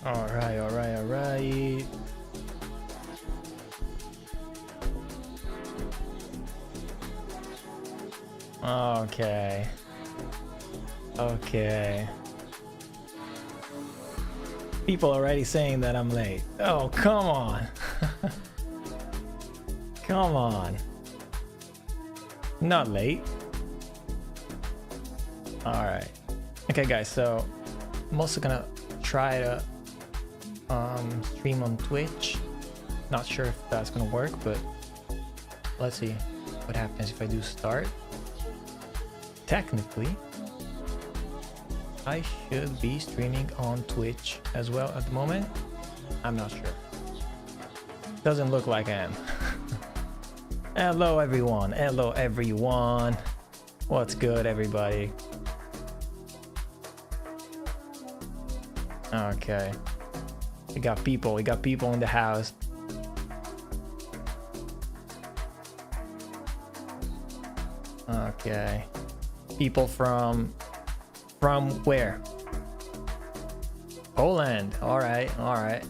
All right, all right, all right. Okay. Okay. People already saying that I'm late. Oh, come on. Come on. Not late. All right. Okay, guys. So I'm also gonna try to stream on Twitch. Not sure if that's gonna work, but let's see what happens if I do start. Technically, I should be streaming on Twitch as well at the moment. I'm not sure. Doesn't look like I am. Hello everyone. Hello everyone. What's good, everybody? Okay. We got people in the house. Okay. People from where? Poland. All right, all right.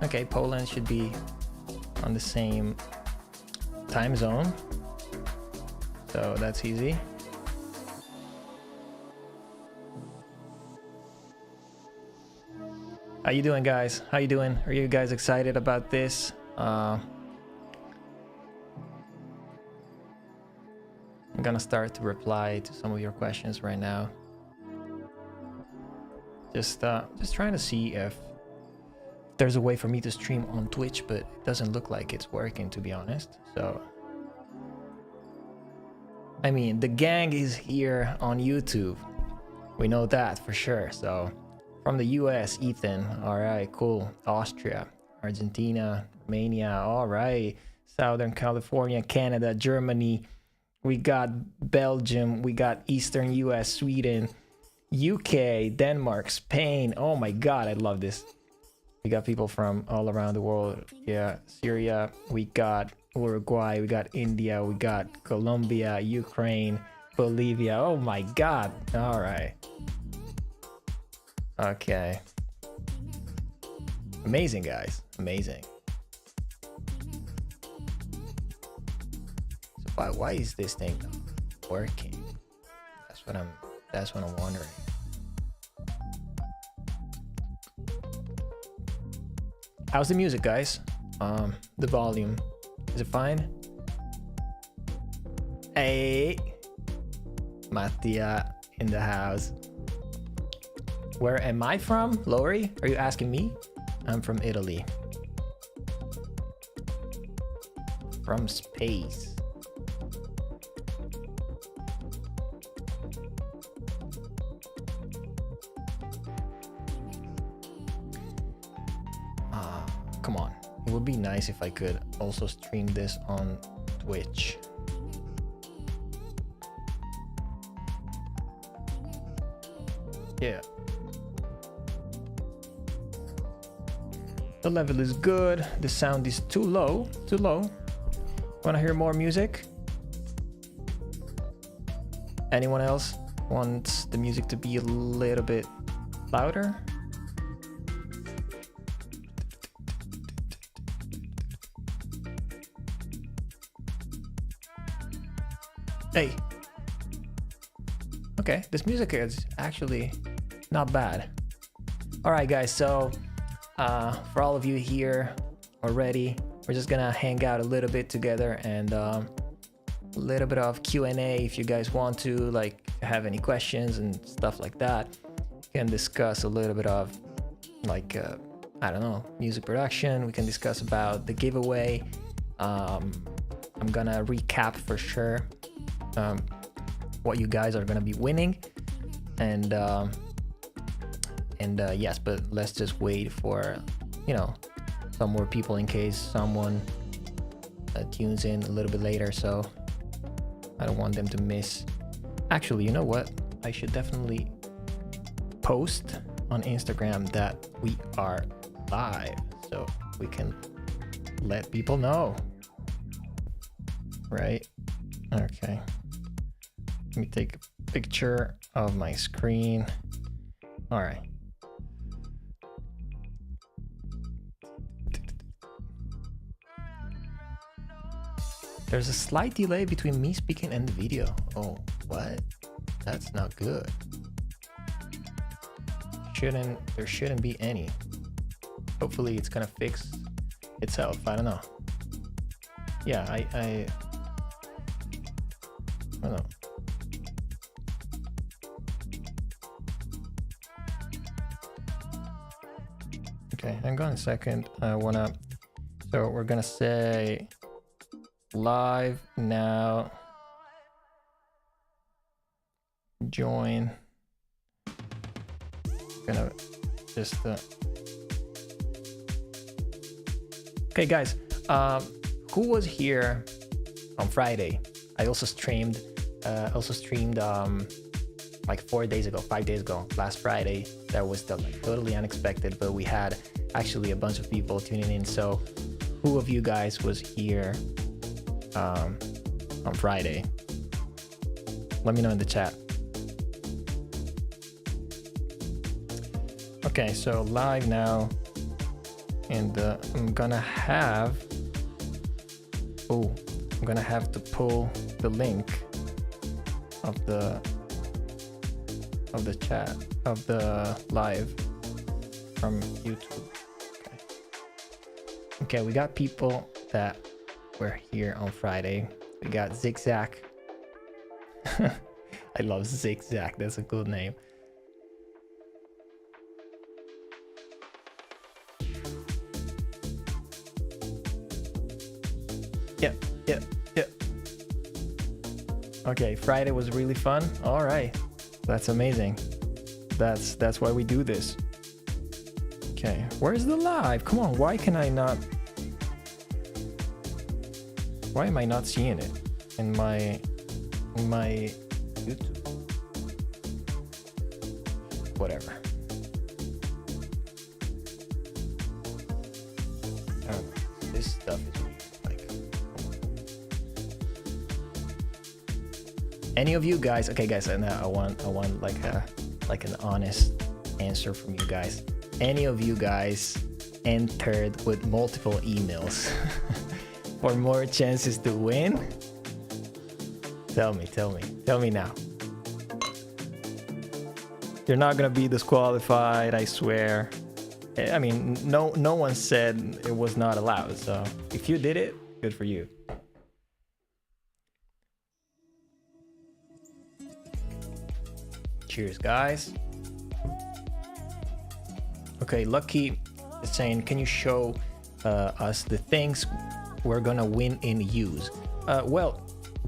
Okay, Poland should be on the same time zone, so that's easy. How you doing, guys? How you doing? Are you guys excited about this? I'm gonna start to reply to some of your questions right now. Just trying to see if there's a way for me to stream on Twitch, but it doesn't look like it's working, to be honest. So, I mean, the gang is here on YouTube. We know that for sure. So, from the US, Ethan. All right, cool. Austria, Argentina, Romania. All right. Southern California, Canada, Germany. We got Belgium. We got Eastern US, Sweden, UK, Denmark, Spain. Oh my God, I love this. We got people from all around the world. Yeah, Syria. We got Uruguay. We got India. We got Colombia, Ukraine, Bolivia. Oh my God. All right. Okay. Amazing, guys. Amazing. So why is this thing not working? That's what I'm wondering. How's the music, guys? The volume. Is it fine? Hey, Mattia in the house. Where am I from? Lori? Are you asking me? I'm from Italy. From space. Come on. It would be nice if I could also stream this on Twitch. Yeah. The level is good. The sound is too low. Too low. Wanna hear more music? Anyone else wants the music to be a little bit louder? Hey. Okay, this music is actually not bad. All right, guys, so for all of you here already, we're just gonna hang out a little bit together and a little bit of Q&A if you guys want to, like, have any questions and stuff like that. We can discuss a little bit of, like, I don't know, music production. We can discuss about the giveaway. I'm gonna recap for sure what you guys are gonna be winning, and yes, but let's just wait for, you know, some more people in case someone tunes in a little bit later, so I don't want them to miss. Actually, you know what, I should definitely post on Instagram that we are live so we can let people know, right? Okay, let me take a picture of my screen. All right. There's a slight delay between me speaking and the video. Oh, what? That's not good. There shouldn't be any. Hopefully it's gonna fix itself. I don't know. Yeah, I don't know. Okay, hang on a second. So we're gonna say live now. Join. Gonna just okay, guys. Who was here on Friday? I also streamed. Like 5 days ago, last Friday. That was like totally unexpected, but we had actually a bunch of people tuning in. So who of you guys was here on Friday? Let me know in the chat. Okay, so live now, and I'm gonna have to pull the link of the chat of the live from YouTube. Okay, we got people that were here on Friday. We got Zigzag. I love Zigzag, that's a cool name. Yeah. Okay, Friday was really fun. All right, that's amazing. That's why we do this. Okay, where's the live? Come on, why am I not seeing it in my YouTube? Whatever. This stuff is weird. Like, any of you guys? Okay, guys, and I want like an honest answer from you guys. Any of you guys entered with multiple emails for more chances to win? Tell me now. You're not gonna be disqualified, I swear. I mean, no one said it was not allowed, so if you did it, good for you. Cheers, guys. Okay, Lucky is saying, can you show us the things we're gonna win in use? Well,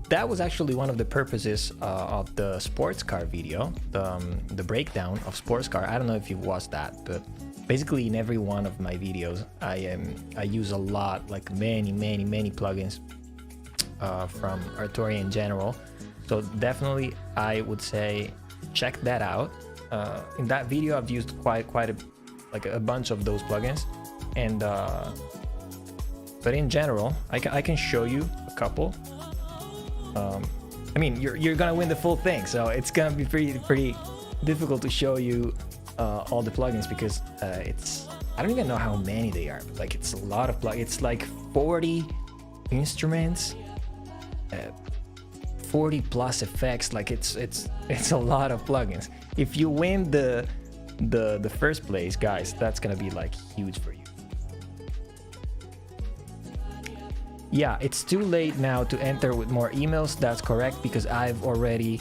that was actually one of the purposes of the sports car video, the breakdown of sports car. I don't know if you've watched that, but basically in every one of my videos, I use a lot, like many plugins from Arturia in general. So definitely, I would say check that out. In that video, I've used quite a bunch of those plugins, and but in general, I can show you a couple. I mean, you're gonna win the full thing, so it's gonna be pretty difficult to show you all the plugins, because I don't even know how many they are, but like it's a lot of plugins. It's like 40 instruments, 40 plus effects. Like it's a lot of plugins. If you win the first place, guys, that's gonna be like huge for you. Yeah, it's too late now to enter with more emails. That's correct, because I've already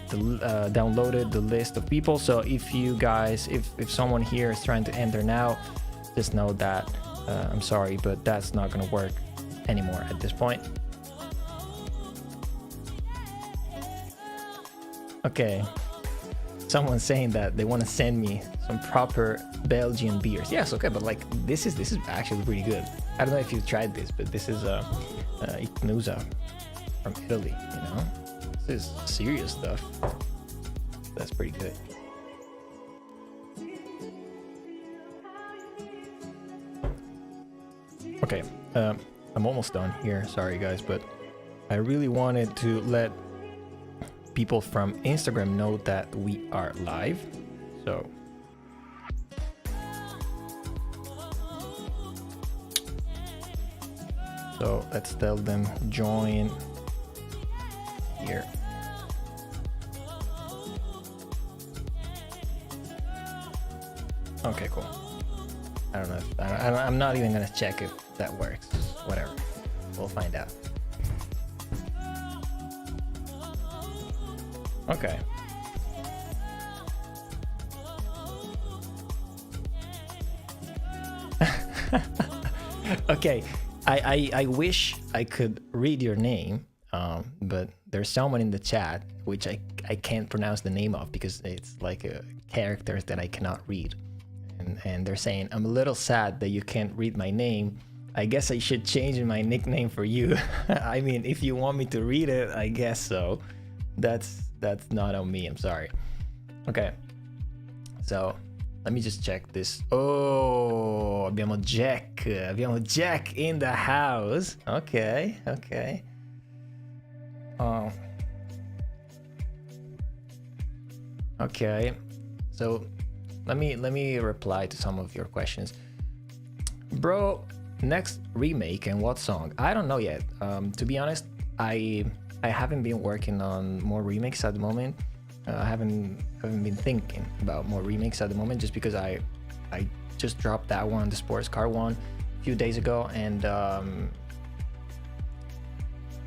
downloaded the list of people. So if you guys, if someone here is trying to enter now, just know that I'm sorry, but that's not gonna work anymore at this point. Okay, someone's saying that they want to send me some proper Belgian beers. Yes, okay, but like this is actually pretty good. I don't know if you've tried this, but this is Icnusa from Italy. You know, this is serious stuff. That's pretty good. Okay, I'm almost done here. Sorry, guys, but I really wanted to let people from Instagram know that we are live. So So let's tell them join here. Okay, cool. I don't know. I'm not even gonna check if that works. Whatever. We'll find out. Okay. Okay. I wish I could read your name, but there's someone in the chat which I can't pronounce the name of because it's like a characters that I cannot read. And they're saying, I'm a little sad that you can't read my name. I guess I should change my nickname for you. I mean, if you want me to read it, I guess so. That's not on me, I'm sorry. Okay. So, let me just check this. Oh, abbiamo Jack. Abbiamo Jack in the house. Okay, okay. Okay. So, let me reply to some of your questions. Bro, next remake and what song? I don't know yet. To be honest, I haven't been working on more remakes at the moment. I haven't been thinking about more remakes at the moment just because I just dropped that one, the sports car one, a few days ago, and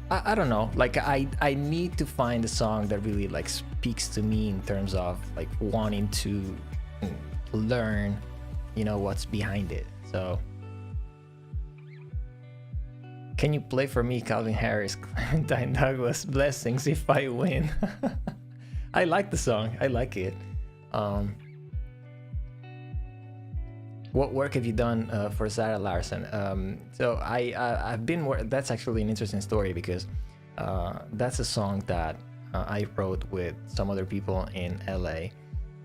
I don't know. Like I need to find a song that really like speaks to me in terms of like wanting to learn, you know, what's behind it. So can you play for me Calvin Harris, Clementine Douglas, Blessings if I win? I like the song, I like it. What work have you done for Sarah Larson? So I've been that's actually an interesting story because that's a song that I wrote with some other people in LA,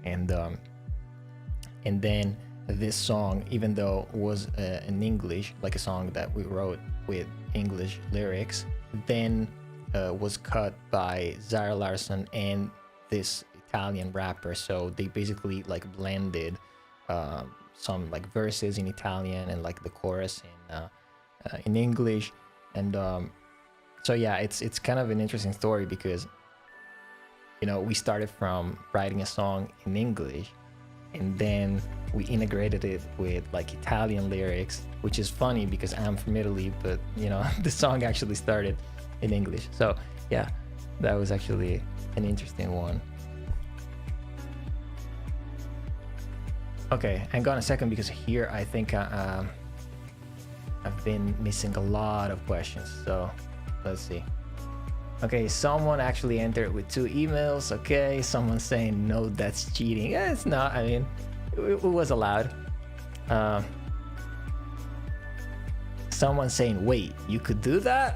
and then this song, even though it was in English, like a song that we wrote with English lyrics, then was cut by Zara Larsson and this Italian rapper. So they basically like blended some like verses in Italian and like the chorus in English, and so yeah, it's kind of an interesting story because, you know, we started from writing a song in English, and then we integrated it with like Italian lyrics, which is funny because I'm from Italy, but you know, the song actually started in English. So yeah, that was actually an interesting one. Okay, hang on a second because here I think I've been missing a lot of questions. So let's see. Okay, someone actually entered with 2 emails. Okay, someone saying no, that's cheating. Yeah, it's not. I mean, it was allowed. Someone saying, wait, you could do that?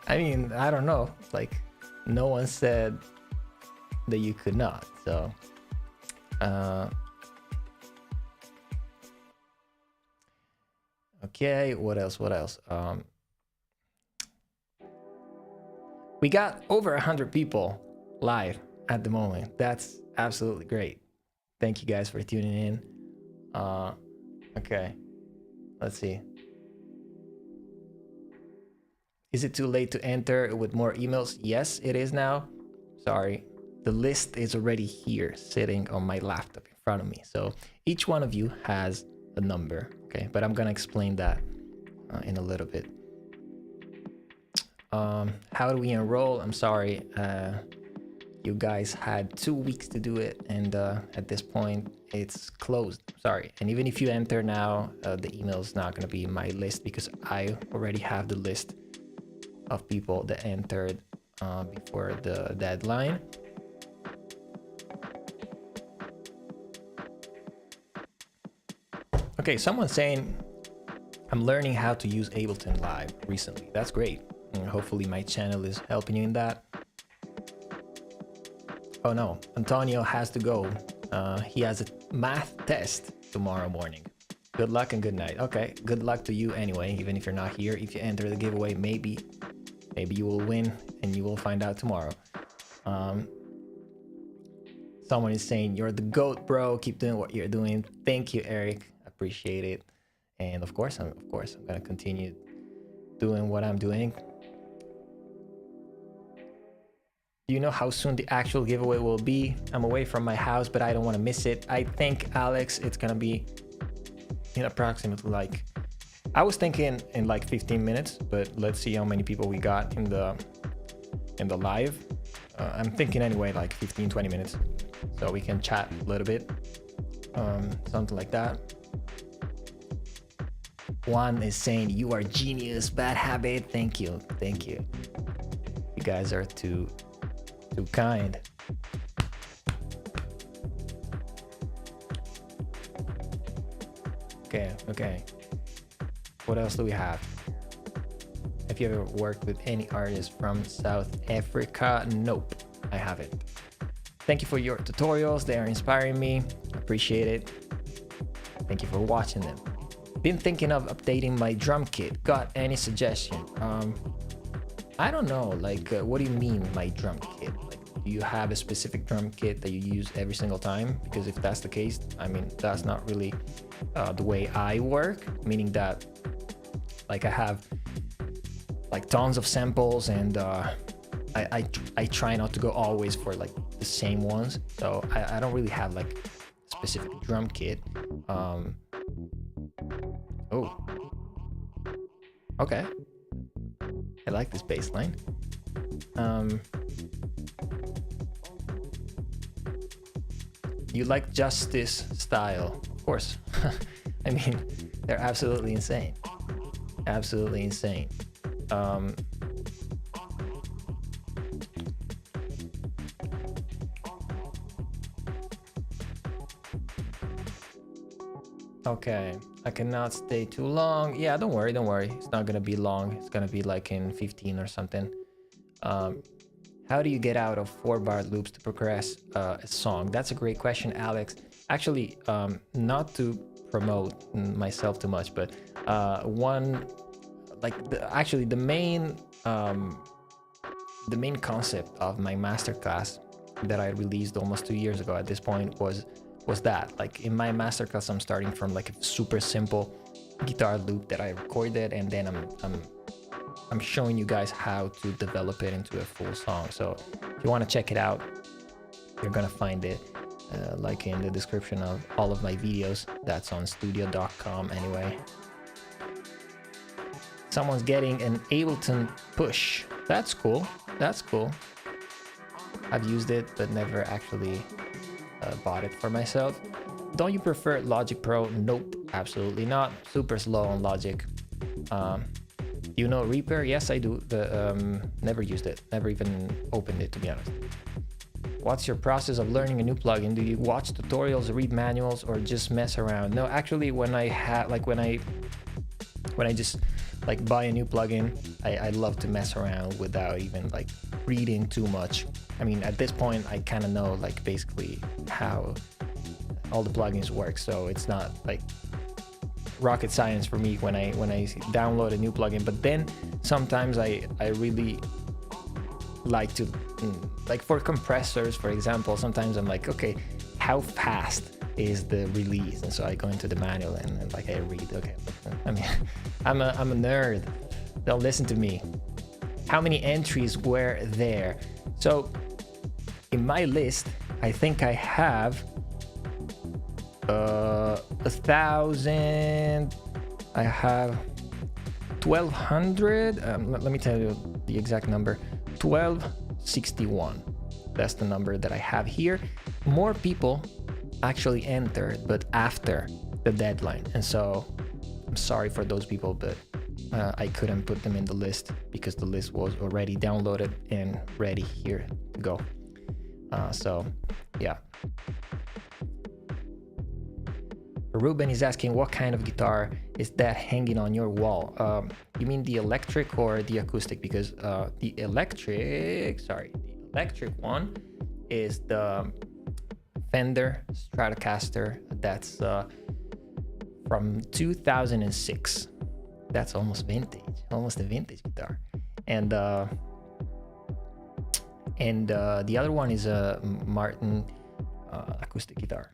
I mean, I don't know. Like, no one said that you could not. So, okay, what else? We got over 100 people live at the moment. That's absolutely great. Thank you guys for tuning in. Okay, let's see. Is it too late to enter with more emails? Yes, it is now. Sorry. The list is already here sitting on my laptop in front of me. So each one of you has a number, okay? But I'm gonna explain that in a little bit. How do we enroll? I'm sorry. You guys had 2 weeks to do it, and at this point it's closed. Sorry. And even if you enter now, the email is not gonna be in my list because I already have the list of people that entered before the deadline. Okay, someone's saying I'm learning how to use Ableton Live recently. That's great. And hopefully my channel is helping you in that. Oh no, Antonio has to go. He has a math test tomorrow morning. Good luck and good night. Okay, good luck to you anyway, even if you're not here. If you enter the giveaway, maybe you will win, and you will find out tomorrow. Someone is saying, you're the GOAT, bro. Keep doing what you're doing. Thank you, Eric. Appreciate it. And of course, I'm gonna continue doing what I'm doing. Do you know how soon the actual giveaway will be? I'm away from my house, but I don't want to miss it. I think, Alex, it's gonna be in approximately like, I was thinking in like 15 minutes, but let's see how many people we got in the live. I'm thinking anyway, like 15-20 minutes, so we can chat a little bit, something like that. Juan is saying, you are genius, Badhabit. Thank you. You guys are too kind. Okay. What else do we have? Have you ever worked with any artist from South Africa? Nope, I haven't. Thank you for your tutorials. They are inspiring me. Appreciate it. Thank you for watching them. Been thinking of updating my drum kit. Got any suggestion? I don't know, like, what do you mean my drum kit? Like, do you have a specific drum kit that you use every single time? Because if that's the case, I mean, that's not really the way I work, meaning that like I have like tons of samples, and I try not to go always for like the same ones. So I don't really have like a specific drum kit. Oh, okay. I like this bass line. You like Justice style? Of course. I mean, they're absolutely insane. Absolutely insane. Okay, I cannot stay too long. Yeah, don't worry. It's not gonna be long. It's gonna be like in 15 or something. How do you get out of 4-bar loops to progress a song? That's a great question, Alex. Actually, not to promote myself too much, but the main concept of my masterclass that I released almost 2 years ago at this point was that, like, in my masterclass, I'm starting from like a super simple guitar loop that I recorded, and then I'm showing you guys how to develop it into a full song. So if you want to check it out, you're gonna find it like in the description of all of my videos. That's on studio.com anyway. Someone's getting an Ableton push. That's cool. I've used it, but never actually bought it for myself. Don't you prefer Logic Pro? Nope, absolutely not. Super slow on Logic. You know Reaper? Yes, I do. Never used it. Never even opened it, to be honest. What's your process of learning a new plugin? Do you watch tutorials, read manuals, or just mess around? No, actually, when I just like buy a new plugin, I love to mess around without even like reading too much. I mean, at this point, I kind of know like basically how all the plugins work, so it's not like rocket science for me when I download a new plugin. But then sometimes I really like to, like for compressors, for example, sometimes I'm like, okay, how fast is the release? And so I go into the manual and like I read, okay, I mean, I'm a nerd, don't listen to me. How many entries were there? So in my list, I think I have 1,000. I have 1,200. Let me tell you the exact number. 1,261. That's the number that I have here. More people actually entered, but after the deadline. And so I'm sorry for those people, but I couldn't put them in the list because the list was already downloaded and ready here to go. So yeah. Ruben is asking, what kind of guitar is that hanging on your wall? You mean the electric or the acoustic? Because the electric one is the Fender Stratocaster. That's from 2006. That's almost vintage, almost a vintage guitar. And the other one is a Martin acoustic guitar.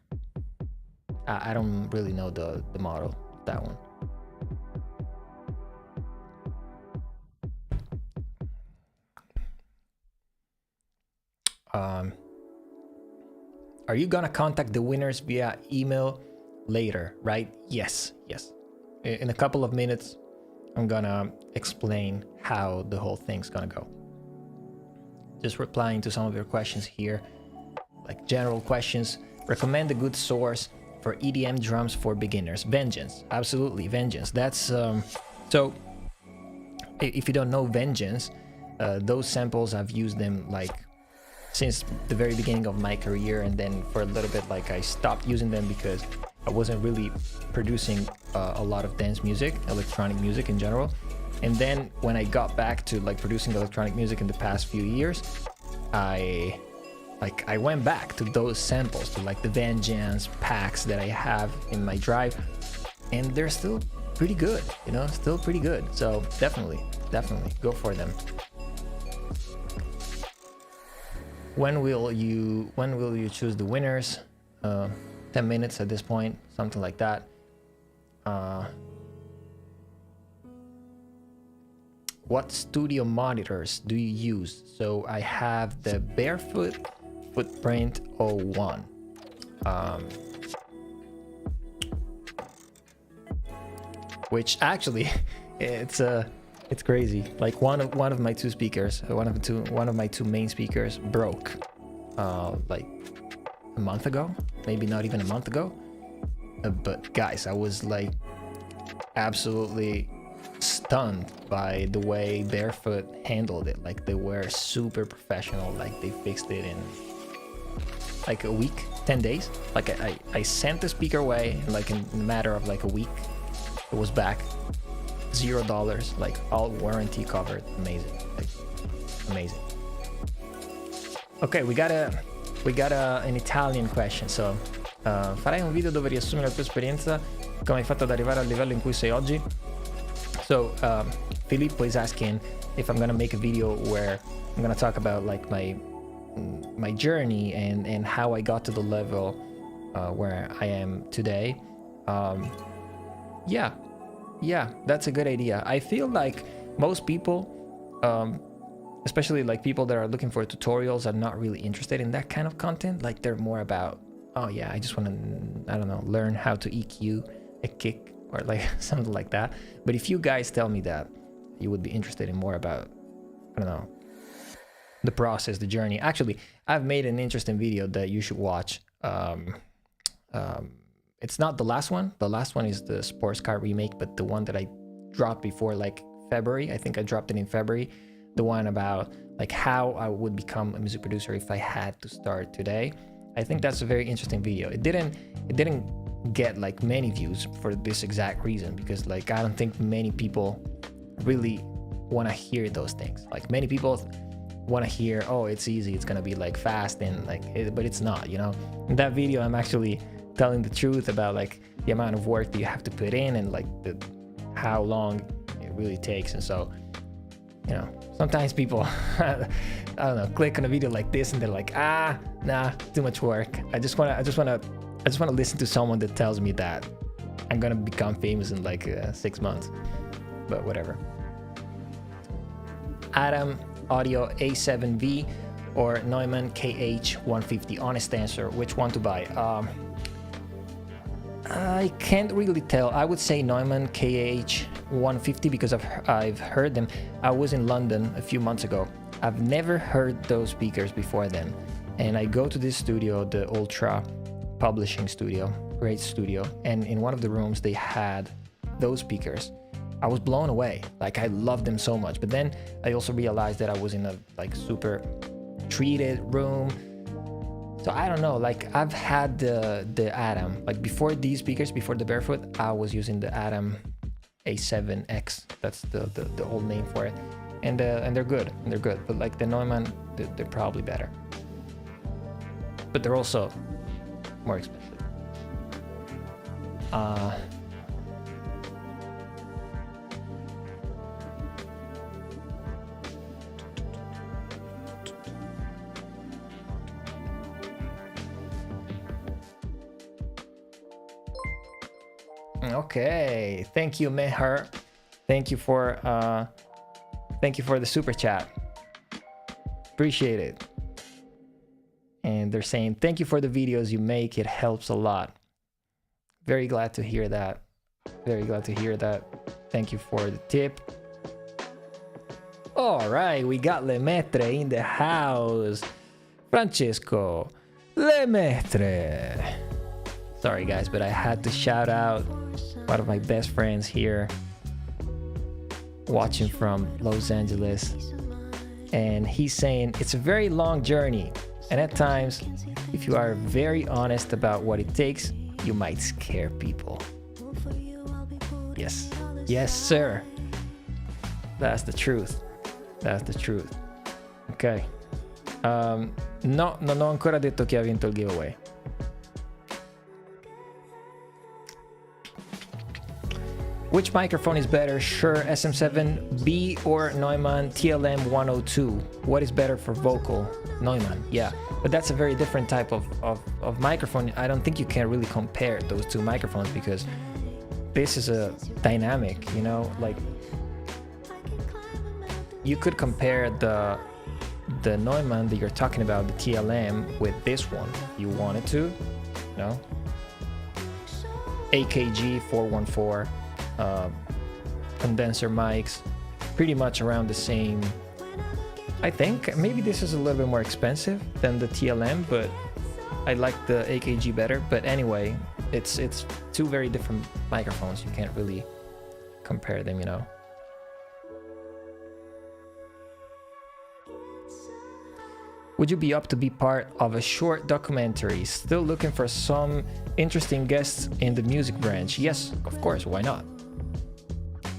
I don't really know the model of that one. Are you gonna contact the winners via email later, right? Yes. In a couple of minutes, I'm gonna explain how the whole thing's gonna go. Just replying to some of your questions here, like general questions. Recommend a good source for EDM drums for beginners. Vengeance, absolutely, Vengeance. That's so. If you don't know Vengeance, those samples I've used them like since the very beginning of my career, and then for a little bit like I stopped using them because I wasn't really producing a lot of dance music, electronic music in general. And then when I got back to like producing electronic music in the past few years, I went back to those samples, to like the Vengeance packs that I have in my drive, and they're still pretty good, you know, still pretty good. So definitely go for them. When will you choose the winners? 10 minutes at this point, something like that. What studio monitors do you use? So I have the Barefoot Footprint 01. Which actually, it's crazy. Like one of my two speakers, one of my two main speakers broke, like a month ago, maybe not even a month ago. But guys, I was like absolutely stunned by the way Barefoot handled it. Like they were super professional. Like they fixed it in like a week, 10 days. Like I sent the speaker away, and like in a matter of like a week, it was back. $0, like all warranty covered. Amazing, like amazing. Okay, we got an Italian question. So farai un video dove riassumi la tua esperienza, come hai fatto ad arrivare al livello in cui sei oggi. So Filippo is asking if I'm gonna make a video where I'm gonna talk about like my journey and how I got to the level where I am today. Yeah, that's a good idea. I feel like most people, especially like people that are looking for tutorials, are not really interested in that kind of content. Like they're more about, oh yeah, I just want to, I don't know, learn how to EQ a kick or like something like that. But if you guys tell me that you would be interested in more about, I don't know, the process, the journey. Actually, I've made an interesting video that you should watch. It's not the last one. The last one is the sports car remake, but the one that I dropped before like February, I think I dropped it in February. The one about like how I would become a music producer if I had to start today. I think that's a very interesting video. It didn't get like many views for this exact reason, because like I don't think many people really want to hear those things. Like many people want to hear, oh, it's easy, it's gonna be like fast and like but it's not, you know. In that video I'm actually telling the truth about like the amount of work that you have to put in and like how long it really takes. And so, you know, sometimes people I don't know, click on a video like this and they're like, nah, too much work. I just want to listen to someone that tells me that I'm gonna become famous in like 6 months. But whatever. Adam Audio A7V or Neumann KH150. Honest answer, which one to buy? I can't really tell. I would say Neumann KH150 because I've heard them. I was in London a few months ago. I've never heard those speakers before then. And I go to this studio, the Ultra Publishing Studio, great studio. And in one of the rooms they had those speakers. I was blown away. Like I loved them so much. But then I also realized that I was in a like super treated room. So I don't know, like I've had the Adam, like before these speakers, before the Barefoot, I was using the Adam A7X. That's the old name for it. And they're good, But like the Neumann, they're probably better. But they're also more expensive. Okay, thank you, Meher. Thank you for the super chat. Appreciate it. And they're saying, thank you for the videos you make. It helps a lot. Very glad to hear that. Very glad to hear that. Thank you for the tip. All right, we got Le Maître in the house. Francesco, Le Maître. Sorry guys, but I had to shout out one of my best friends here, watching from Los Angeles. And he's saying it's a very long journey. And at times, if you are very honest about what it takes, you might scare people. Yes. Yes, sir. That's the truth. That's the truth. Ok. No, non ho ancora detto chi ha vinto il giveaway. Which microphone is better, Shure SM7B or Neumann TLM 102? What is better for vocal? Neumann, yeah. But that's a very different type of microphone. I don't think you can really compare those two microphones because this is a dynamic, you know, like you could compare the Neumann that you're talking about, the TLM, with this one if you wanted to, you know. AKG 414. Condenser mics, pretty much around the same. I think maybe this is a little bit more expensive than the TLM, but I like the AKG better. But anyway, it's two very different microphones. You can't really compare them, you know. Would you be up to be part of a short documentary? Still looking for some interesting guests in the music branch? Yes, of course, why not?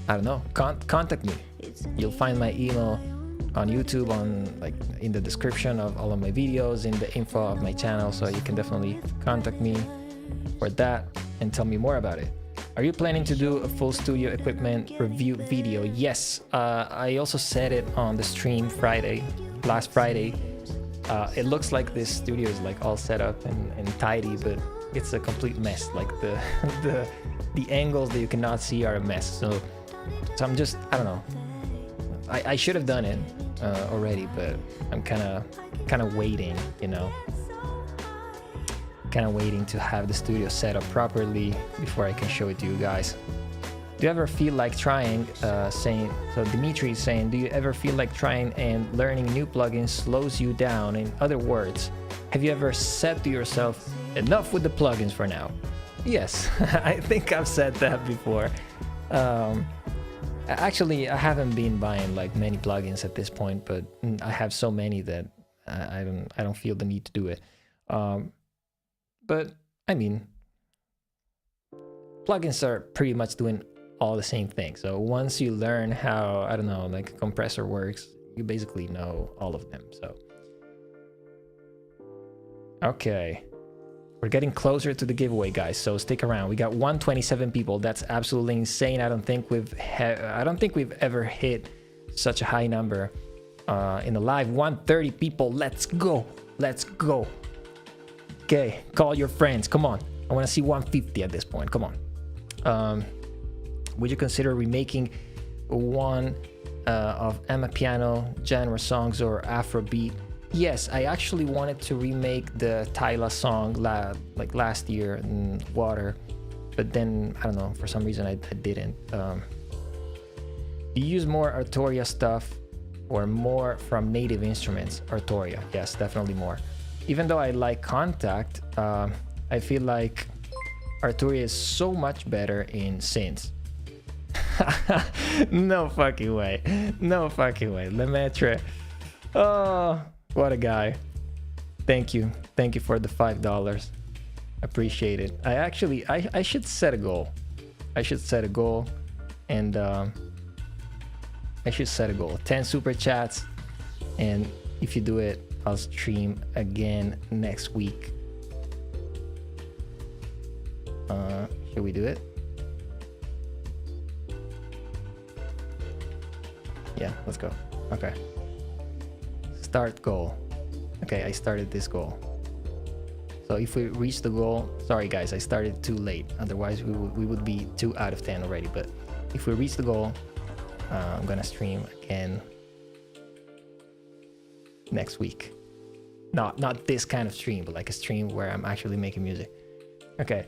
I don't know, contact me. You'll find my email on YouTube, on like in the description of all of my videos, in the info of my channel, so you can definitely contact me for that and tell me more about it. Are you planning to do a full studio equipment review video? Yes, I also said it on the stream last Friday. It looks like this studio is like all set up and tidy, but it's a complete mess. Like the angles that you cannot see are a mess. So I'm just, I don't know. I should have done it already, but I'm kind of waiting, you know. Kind of waiting to have the studio set up properly before I can show it to you guys. Do you ever feel like trying, so Dimitri is saying, do you ever feel like trying and learning new plugins slows you down? In other words, have you ever said to yourself, enough with the plugins for now? Yes, I think I've said that before. Actually, I haven't been buying like many plugins at this point, but I have so many that I don't feel the need to do it. But I mean, plugins are pretty much doing all the same thing. So once you learn how, I don't know, like a compressor works, you basically know all of them. So okay, we're getting closer to the giveaway, guys, so stick around. We got 127 people. That's absolutely insane. I don't think we've ever hit such a high number in the live. 130 people. Let's go. Okay, call your friends. Come on. I want to see 150 at this point. Come on. Would you consider remaking one of Amapiano genre songs or Afrobeat? Yes, I actually wanted to remake the Tyla song like last year in Water, but then I don't know, for some reason I didn't. Do you use more Arturia stuff or more from native instruments? Arturia, yes, definitely more. Even though I like Contact, I feel like Arturia is so much better in synths. No fucking way. No fucking way. Le Maître. Oh, what a guy. Thank you. Thank you for the $5. Appreciate it. I should set a goal. I should set a goal. And I should set a goal. 10 super chats. And if you do it, I'll stream again next week. Should we do it? Yeah, let's go. Okay. Start goal. Okay, I started this goal. So if we reach the goal, sorry guys, I started too late. Otherwise we would be 2 out of 10 already. But if we reach the goal, I'm gonna stream again next week. not this kind of stream, but like a stream where I'm actually making music. Okay,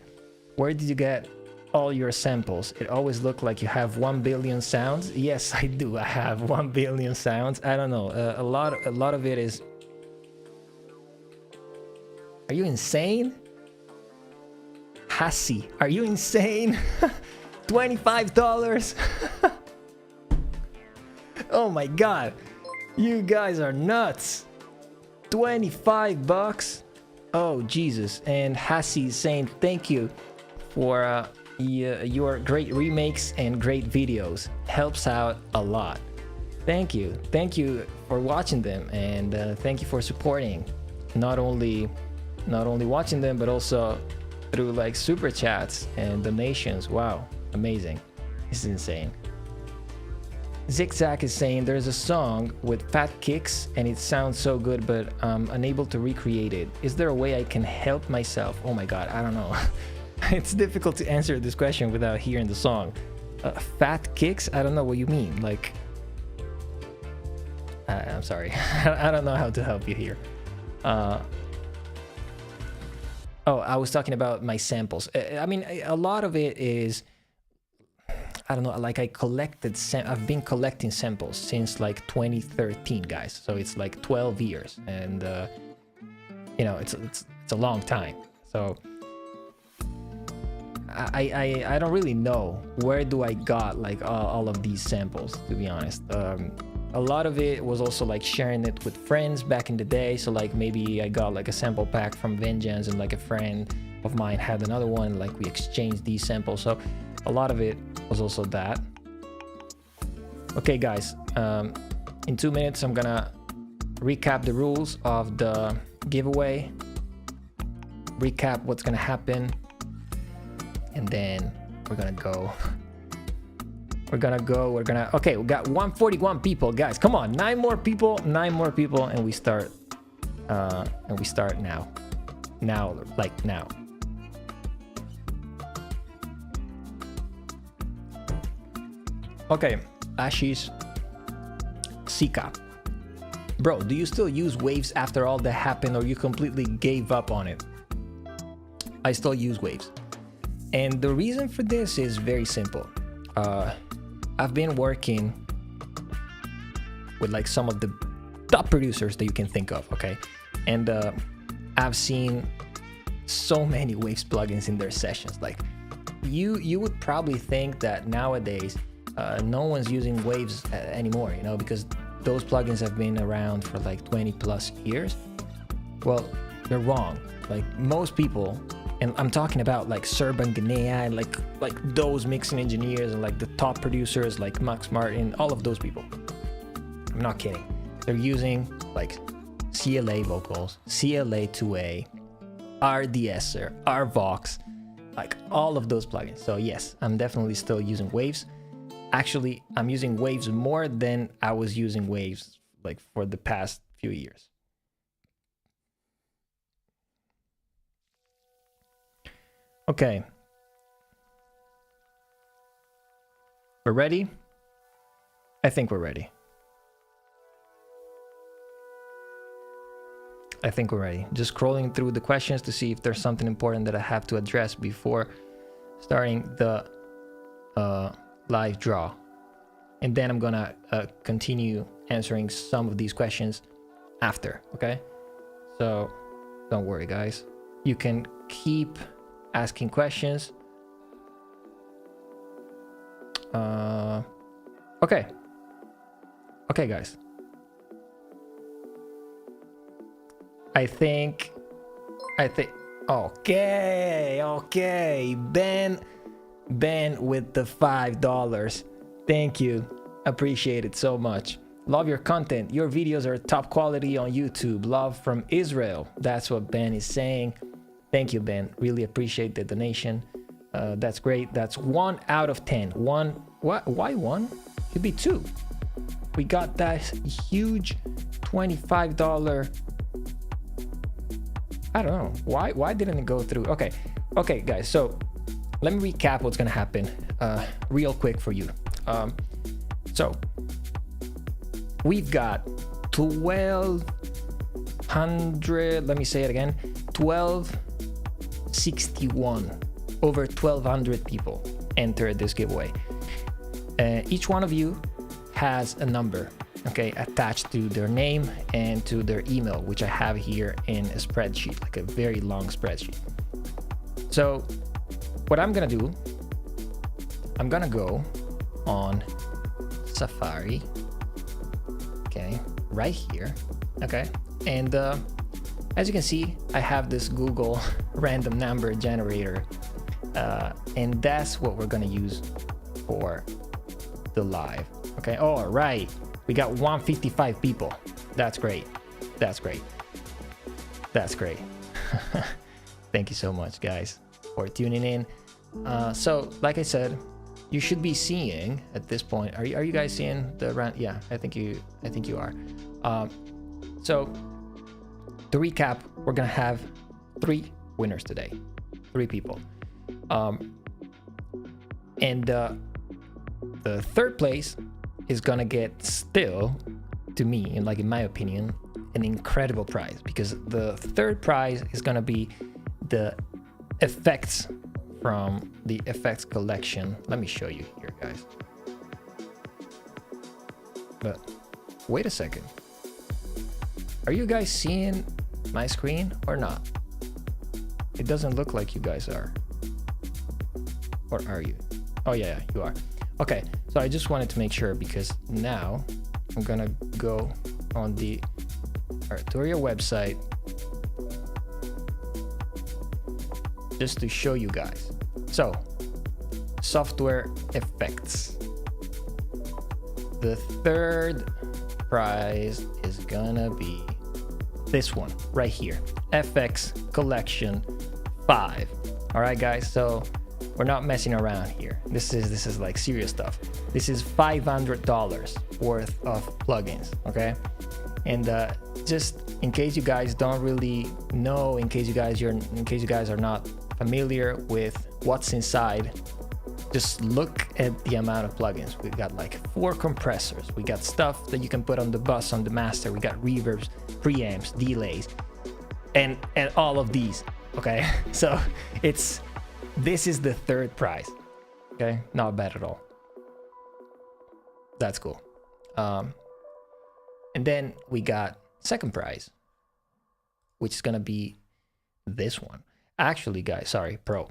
where did you get all your samples? It always looked like you have 1 billion sounds. Yes, I do. I have 1 billion sounds. I don't know. A lot of it is. Are you insane? Hassie, are you insane? $25. Oh my god, you guys are nuts. 25 bucks. Oh Jesus. And Hassie is saying thank you for your great remakes and great videos. Helps out a lot. Thank you for watching them, and thank you for supporting, not only watching them, but also through like super chats and donations. Wow, amazing. This is insane. Zigzag is saying there's a song with fat kicks and it sounds so good, but I'm unable to recreate it. Is there a way I can help myself? Oh my god, I don't know. It's difficult to answer this question without hearing the song. Fat kicks? I don't know what you mean. Like, I'm sorry. I don't know how to help you here. Oh, I was talking about my samples. I mean, a lot of it is, I don't know, like I've been collecting samples since like 2013, guys. So it's like 12 years, and you know, it's a long time. So I don't really know where do I got like all of these samples, to be honest. A lot of it was also like sharing it with friends back in the day. So like maybe I got like a sample pack from Vengeance, and like a friend of mine had another one, like we exchanged these samples. So a lot of it was also that. Okay guys, in 2 minutes I'm gonna recap the rules of the giveaway, recap what's gonna happen, and then we're gonna go. Okay, we got 141 people, guys. Come on, 9 more people, and we start now. Like now. Okay, Ashish Sika. Bro, do you still use Waves after all that happened, or you completely gave up on it? I still use Waves. And the reason for this is very simple. I've been working with like some of the top producers that you can think of, okay? And I've seen so many Waves plugins in their sessions. Like you would probably think that nowadays no one's using Waves anymore, you know, because those plugins have been around for like 20 plus years. Well, they're wrong. Like most people, and I'm talking about like Serban Ganea and like those mixing engineers and like the top producers like Max Martin, all of those people. I'm not kidding. They're using like CLA vocals, CLA 2A, RDSer, RVox, like all of those plugins. So yes, I'm definitely still using Waves. Actually, I'm using Waves more than I was using Waves like for the past few years. Okay. We're ready? I think we're ready. Just scrolling through the questions to see if there's something important that I have to address before starting the live draw. And then I'm gonna continue answering some of these questions after, okay? So don't worry, guys. You can keep asking questions. Okay, guys. I think okay, Ben with the $5. Thank you, appreciate it so much. Love your content, your videos are top quality on YouTube. Love from Israel. That's what Ben is saying. Thank you, Ben, really appreciate the donation. That's great. That's 1 out of 10. Why 1? Could be 2. We got that huge $25. I don't know why didn't it go through. Okay guys, so let me recap what's gonna happen real quick for you. So we've got 12 1200, let me say it again, 1261. Over 1200 people entered this giveaway. Each one of you has a number, okay, attached to their name and to their email, which I have here in a spreadsheet, like a very long spreadsheet. So what I'm gonna do, I'm gonna go on Safari, okay, right here, okay, and as you can see, I have this Google random number generator, and that's what we're gonna use for the live. Okay, all right, we got 155 people. That's great. That's great. That's great. Thank you so much, guys, for tuning in. So like I said, you should be seeing at this point, are you guys seeing the round? Yeah, I think you are. So to recap, we're gonna have 3 winners today, 3 people, and the third place is gonna get, still, to me, and like in my opinion, an incredible prize, because the third prize is gonna be the effects from the effects collection. Let me show you here, guys. But wait a second, are you guys seeing my screen or not? It doesn't look like you guys are. Or are you? Oh yeah, you are. Okay, so I just wanted to make sure, because now I'm gonna go on the Arturia website just to show you guys. So, software effects. The third prize is gonna be this one right here, FX Collection 5. All right, guys, so we're not messing around here. This is like serious stuff. This is $500 worth of plugins, okay? And just in case you guys don't really know, in case you guys are not familiar with what's inside, just look at the amount of plugins. We got like 4 compressors. We got stuff that you can put on the bus, on the master. We got reverbs, preamps, delays, and all of these, okay? So this is the third prize, okay? Not bad at all. That's cool. And then we got second prize, which is gonna be this one. Actually, guys, sorry, Pro.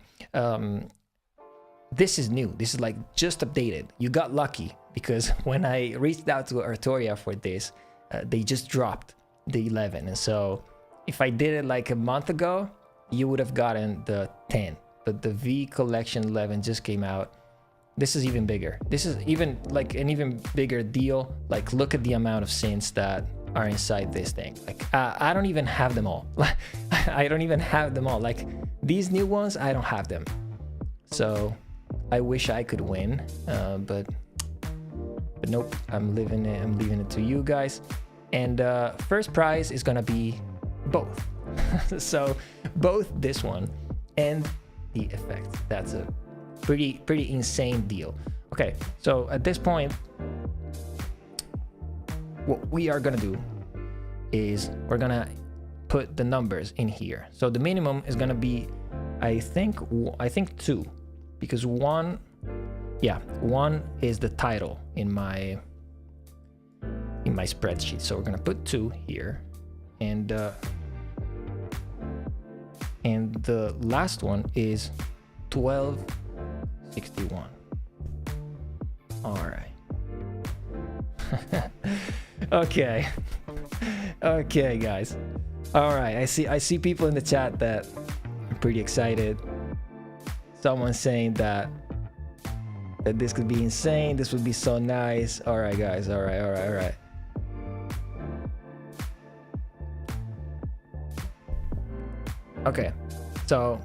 This is new. This is like just updated. You got lucky, because when I reached out to Arturia for this, they just dropped the 11. And so if I did it like a month ago, you would have gotten the 10. But the V Collection 11 just came out. This is even bigger. This is even like an even bigger deal. Like, look at the amount of synths that are inside this thing. Like, I don't even have them all. I don't even have them all. Like, these new ones, I don't have them. So I wish I could win, but nope. I'm leaving it to you guys. And first prize is gonna be both. So both this one and the effect. That's a pretty insane deal. Okay, so at this point, what we are gonna do is we're gonna put the numbers in here. So the minimum is gonna be, I think 2, because one is the title in my spreadsheet. So we're gonna put 2 here, and the last one is 1261. All right. Okay, guys. All right, I see people in the chat that are pretty excited. Someone's saying that this could be insane. This would be so nice. All right, guys. All right. Okay, so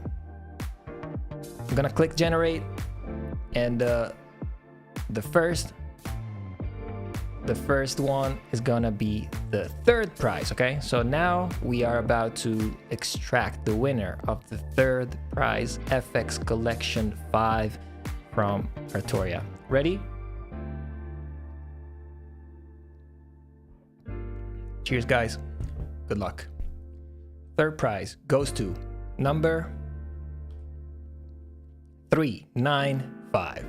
I'm gonna click generate, and the first one is gonna be the third prize. Okay, so now we are about to extract the winner of the third prize, FX Collection 5 from Arturia. Ready? Cheers, guys. Good luck. third prize goes to number 395.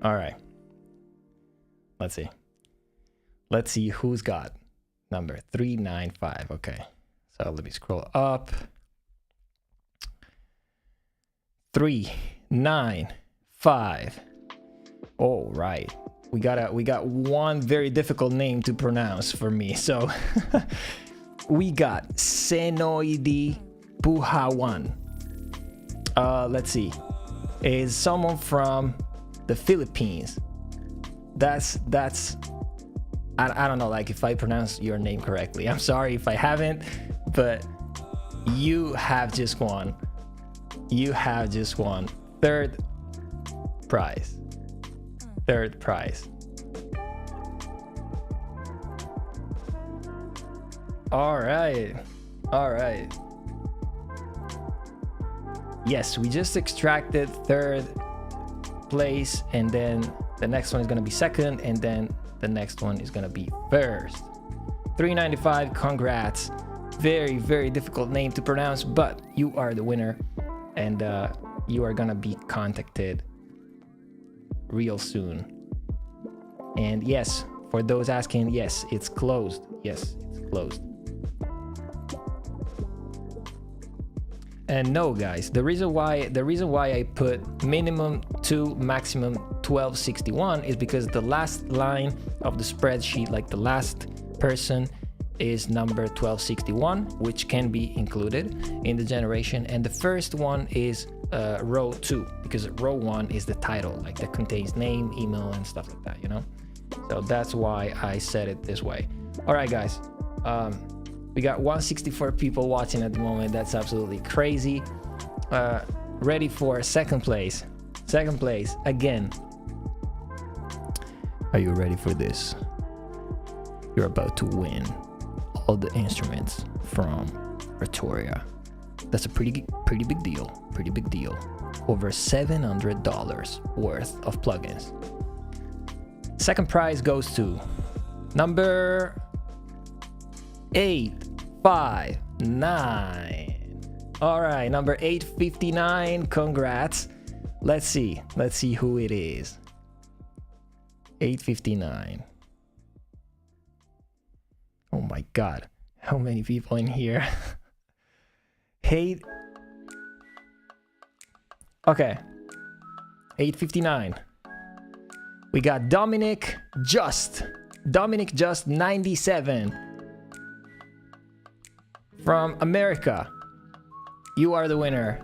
All right. Let's see. Let's see who's got number 395. Okay. So let me scroll up. 395. All right. We got one very difficult name to pronounce for me. So we got Senoidi Puhawan. Let's see. Is someone from the Philippines. That's I don't know, like, if I pronounce your name correctly. I'm sorry if I haven't, but you have just won. You have just won third prize. Third prize. All right. All right. Yes, we just extracted third place, and then the next one is going to be second, and then the next one is going to be first. 395, congrats. Very, very difficult name to pronounce, but you are the winner, and you are going to be contacted real soon. And yes, for those asking, yes, it's closed. Yes, it's closed. And no, guys, the reason why I put minimum 2, maximum 1261 is because the last line of the spreadsheet, like the last person, is number 1261, which can be included in the generation, and the first one is row 2, because row 1 is the title, like, that contains name, email, and stuff like that, you know. So that's why I said it this way. All right, guys. We got 164 people watching at the moment. That's absolutely crazy. Ready for second place. Second place again. Are you ready for this? You're about to win all the instruments from Arturia. That's a pretty big deal. Pretty big deal. Over $700 worth of plugins. Second prize goes to number 859. All right, number 859. Congrats. Let's see who it is. 859. Oh my god, how many people in here? Hey. Okay, 859. We got Dominic Just 97 from America. You are the winner.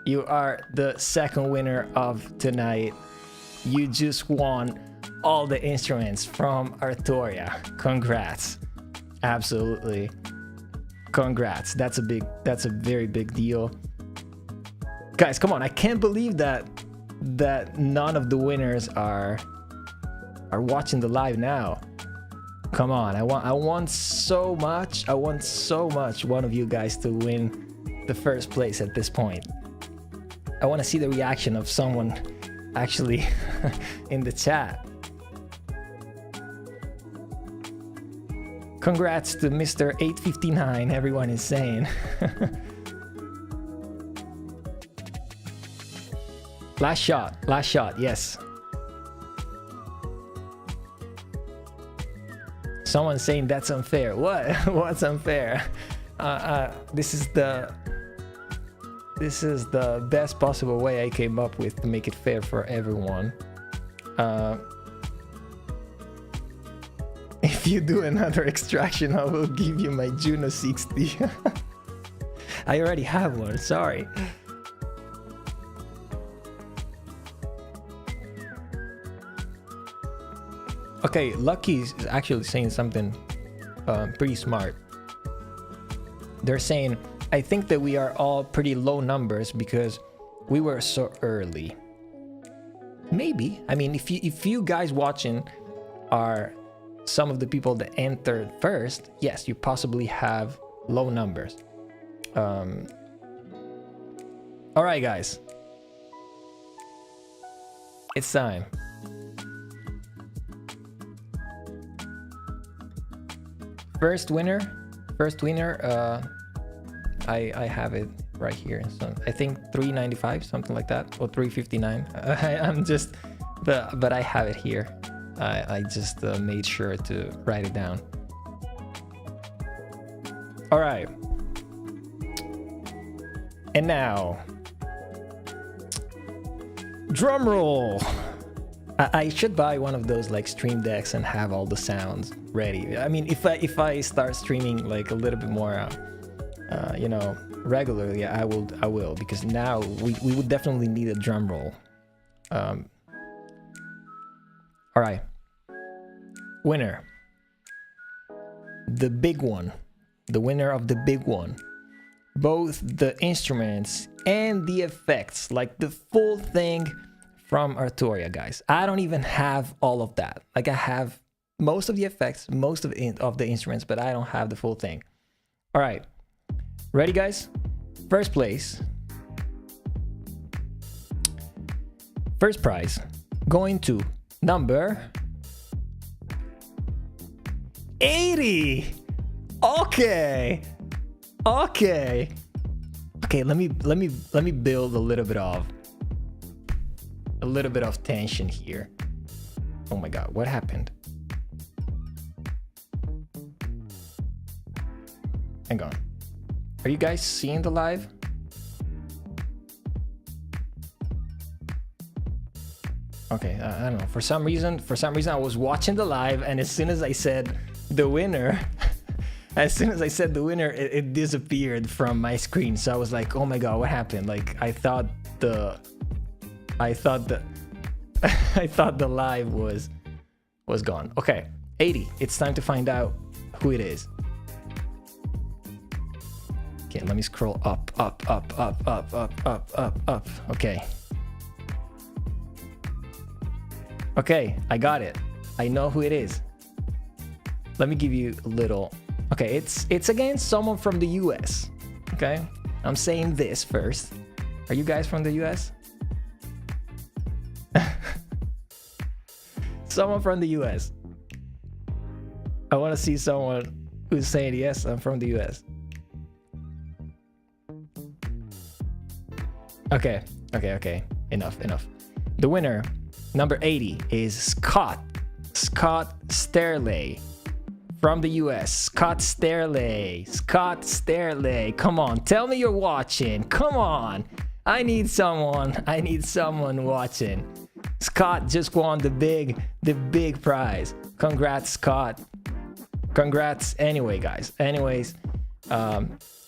You are the second winner of tonight. You just won all the instruments from Arturia. Congrats. Absolutely. Congrats. That's a very big deal. Guys, come on. I can't believe that none of the winners are watching the live now. Come on. I want so much one of you guys to win the first place at this point. I want to see the reaction of someone actually in the chat. Congrats to Mr. 859, everyone is saying. Last shot, yes. Someone's saying that's unfair. What? What's unfair? This is the best possible way I came up with to make it fair for everyone. If you do another extraction, I will give you my Juno 60. I already have one, sorry. Okay, Lucky is actually saying something pretty smart. They're saying, I think that we are all pretty low numbers because we were so early. Maybe. I mean, if you guys watching are some of the people that entered first, yes, you possibly have low numbers. All right, guys. It's time. First winner, I have it right here. So I think 395, something like that, or 359. I'm just, but I have it here. I just made sure to write it down. All right. And now, drum roll. I should buy one of those like stream decks and have all the sounds ready. I mean, if I start streaming like a little bit more, you know, regularly, I will, because now we would definitely need a drum roll. All right, winner, the big one, the winner of the big one. Both the instruments and the effects, like the full thing from Arturia, guys. I don't even have all of that. Like, I have most of the effects, most of the instruments, but I don't have the full thing. All right, ready, guys? First place, first prize, going to number 80. Okay. Okay, let me build a little bit of tension here. Oh my god, what happened? Hang on. Are you guys seeing the live? Okay, I don't know. For some reason I was watching the live, and as soon as I said the winner, it disappeared from my screen. So I was like, oh my god, what happened? Like, I thought the live was gone. Okay, 80. It's time to find out who it is. Okay, let me scroll up. Okay. Okay, I got it. I know who it is. Let me give you a little. Okay, it's against someone from the US. Okay, I'm saying this first. Are you guys from the US? Someone from the US. I want to see someone who's saying yes, I'm from the US. Okay. Enough. The winner, number 80, is Scott Sterley. From the US, Scott Sterley. Come on, tell me you're watching. Come on. I need someone watching. Scott just won the big prize. Congrats, Scott. Congrats anyway, guys. Anyways,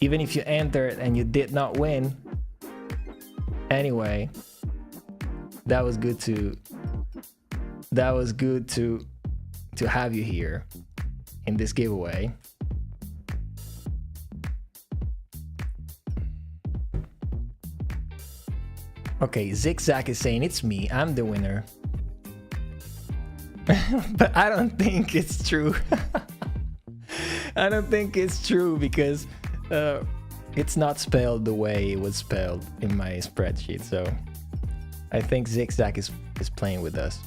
even if you entered and you did not win, anyway, that was good to have you here in this giveaway. Okay, Zigzag is saying it's me, I'm the winner. But I don't think it's true. I don't think it's true because it's not spelled the way it was spelled in my spreadsheet. So I think Zigzag is playing with us.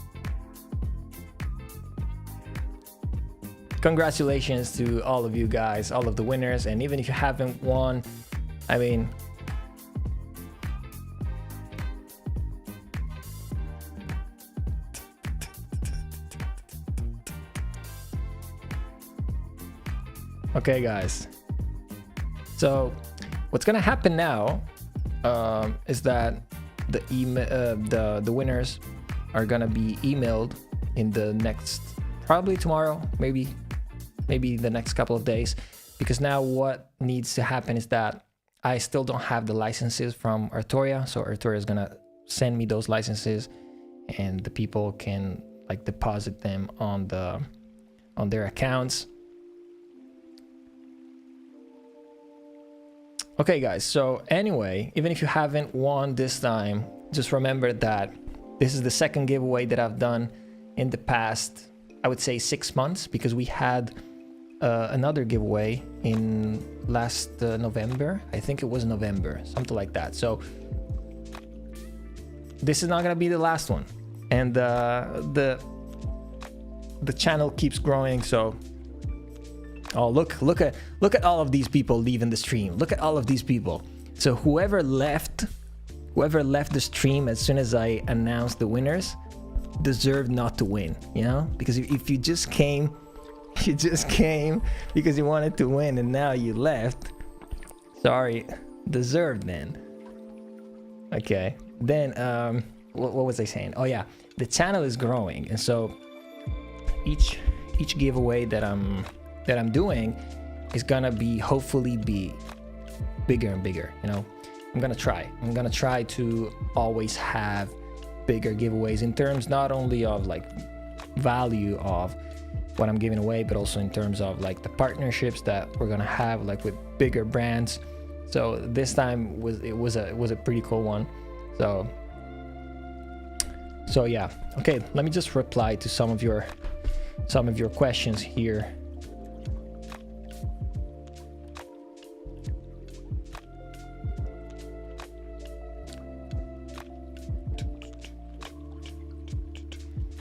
Congratulations to all of you guys, all of the winners. And even if you haven't won, I mean, okay, guys. So what's gonna happen now is that the winners are gonna be emailed in the next, probably tomorrow, maybe the next couple of days, because now what needs to happen is that I still don't have the licenses from Arturia. So Arturia is gonna send me those licenses, and the people can like deposit them on their accounts. Okay, guys, so anyway, even if you haven't won this time, just remember that this is the second giveaway that I've done in the past, I would say 6 months, because we had another giveaway in last November. I think it was November, something like that. So this is not gonna be the last one, and the channel keeps growing, so Oh, look at all of these people leaving the stream. Look at all of these people. So whoever left the stream as soon as I announced the winners deserved not to win, you know? Because if you just came because you wanted to win and now you left, sorry, deserved, man. Okay, then what was I saying? Oh yeah, the channel is growing, and so each giveaway that I'm doing is gonna hopefully be bigger and bigger, you know. I'm gonna try to always have bigger giveaways in terms not only of like value of what I'm giving away, but also in terms of like the partnerships that we're gonna have like with bigger brands. So this time was a pretty cool one. So yeah, okay, let me just reply to some of your questions here.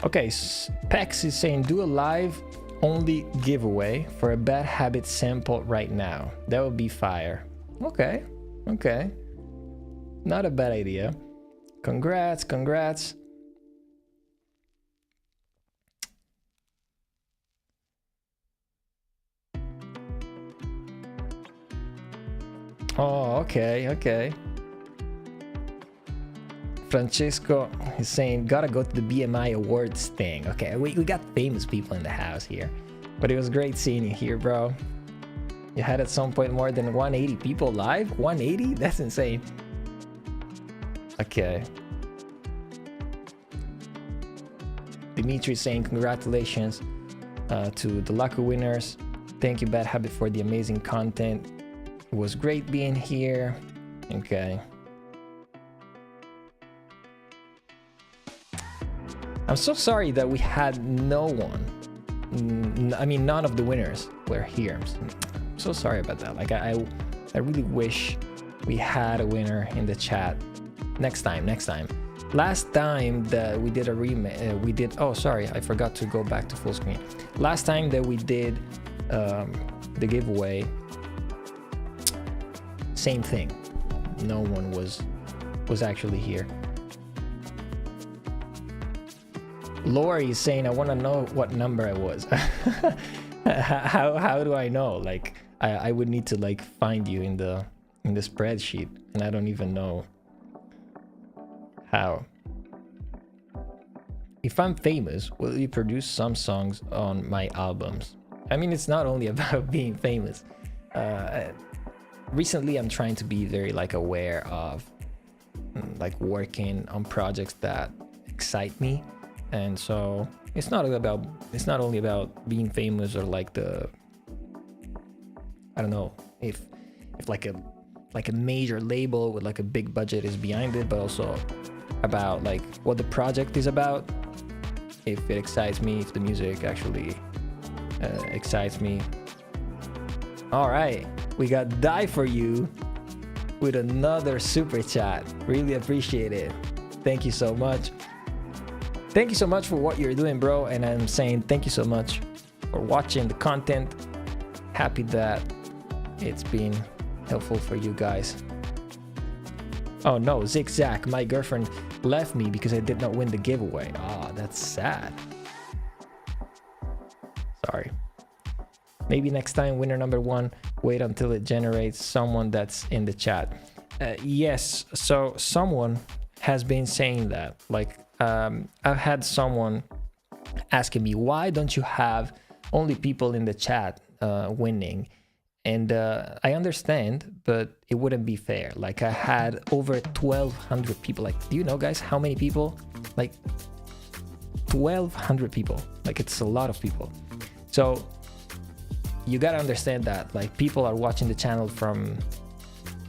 Okay, Pex is saying do a live only giveaway for a Bad Habit sample right now. That would be fire. Okay, not a bad idea. Congrats. Oh, okay. Francesco is saying gotta go to the BMI awards thing. Okay, we got famous people in the house here, but it was great seeing you here, bro. You had at some point more than 180 people live. 180? That's insane. Okay. Dimitri is saying congratulations to the lucky winners. Thank you, Bad Habit, for the amazing content. It was great being here. Okay. I'm so sorry that we had no one. I mean, none of the winners were here. I'm so sorry about that. Like, I really wish we had a winner in the chat. Next time. Last time that we did a oh, sorry, I forgot to go back to full screen. Last time that we did the giveaway, same thing. No one was actually here. Lori is saying, I want to know what number I was. How do I know? Like, I would need to like find you in the spreadsheet, and I don't even know how. If I'm famous, will you produce some songs on my albums? I mean, it's not only about being famous. Recently, I'm trying to be very like aware of like working on projects that excite me. And so it's not only about being famous or like the, I don't know, if like a major label with like a big budget is behind it, but also about like what the project is about. If it excites me, if the music actually excites me. All right, we got Die For You with another super chat. Really appreciate it. Thank you so much. Thank you so much for what you're doing, bro. And I'm saying thank you so much for watching the content. Happy that it's been helpful for you guys. Oh no, Zigzag, my girlfriend left me because I did not win the giveaway. Ah, that's sad. Sorry. Maybe next time, winner number 1, wait until it generates someone that's in the chat. Yes, so someone has been saying that. Like, I've had someone asking me, why don't you have only people in the chat winning? And I understand, but it wouldn't be fair. Like, I had over 1,200 people. Like, do you know, guys, how many people? Like 1,200 people. Like, it's a lot of people. So you gotta understand that like people are watching the channel from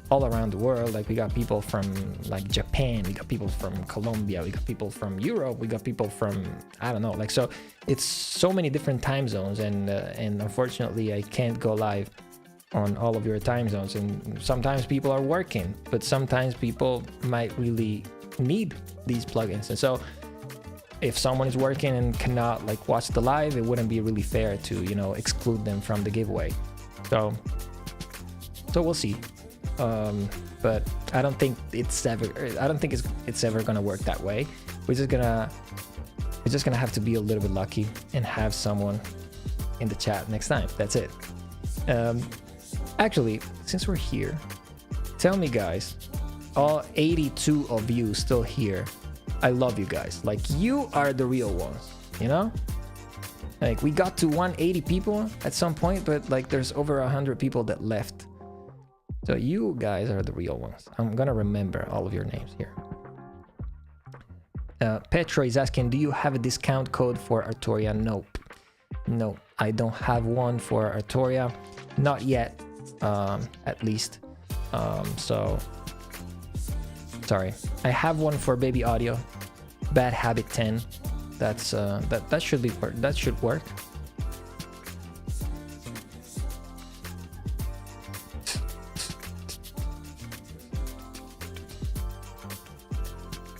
all around the world. Like, we got people from like Japan, we got people from Colombia, we got people from Europe, we got people from, I don't know, like, so it's so many different time zones, and unfortunately I can't go live on all of your time zones, and sometimes people are working, but sometimes people might really need these plugins. And so if someone is working and cannot like watch the live, it wouldn't be really fair to, you know, exclude them from the giveaway. So we'll see. But I don't think it's ever gonna work that way. We're just gonna have to be a little bit lucky and have someone in the chat next time. That's it. Actually, since we're here, tell me, guys, all 82 of you still here, I love you guys. Like, you are the real ones, you know? Like, we got to 180 people at some point, but like there's over 100 people that left. So you guys are the real ones. I'm gonna remember all of your names here. Petra is asking, do you have a discount code for Arturia? Nope. No, I don't have one for Arturia. Not yet, at least. So, sorry. I have one for Baby Audio, Badhabit 10. That's that should be that should work.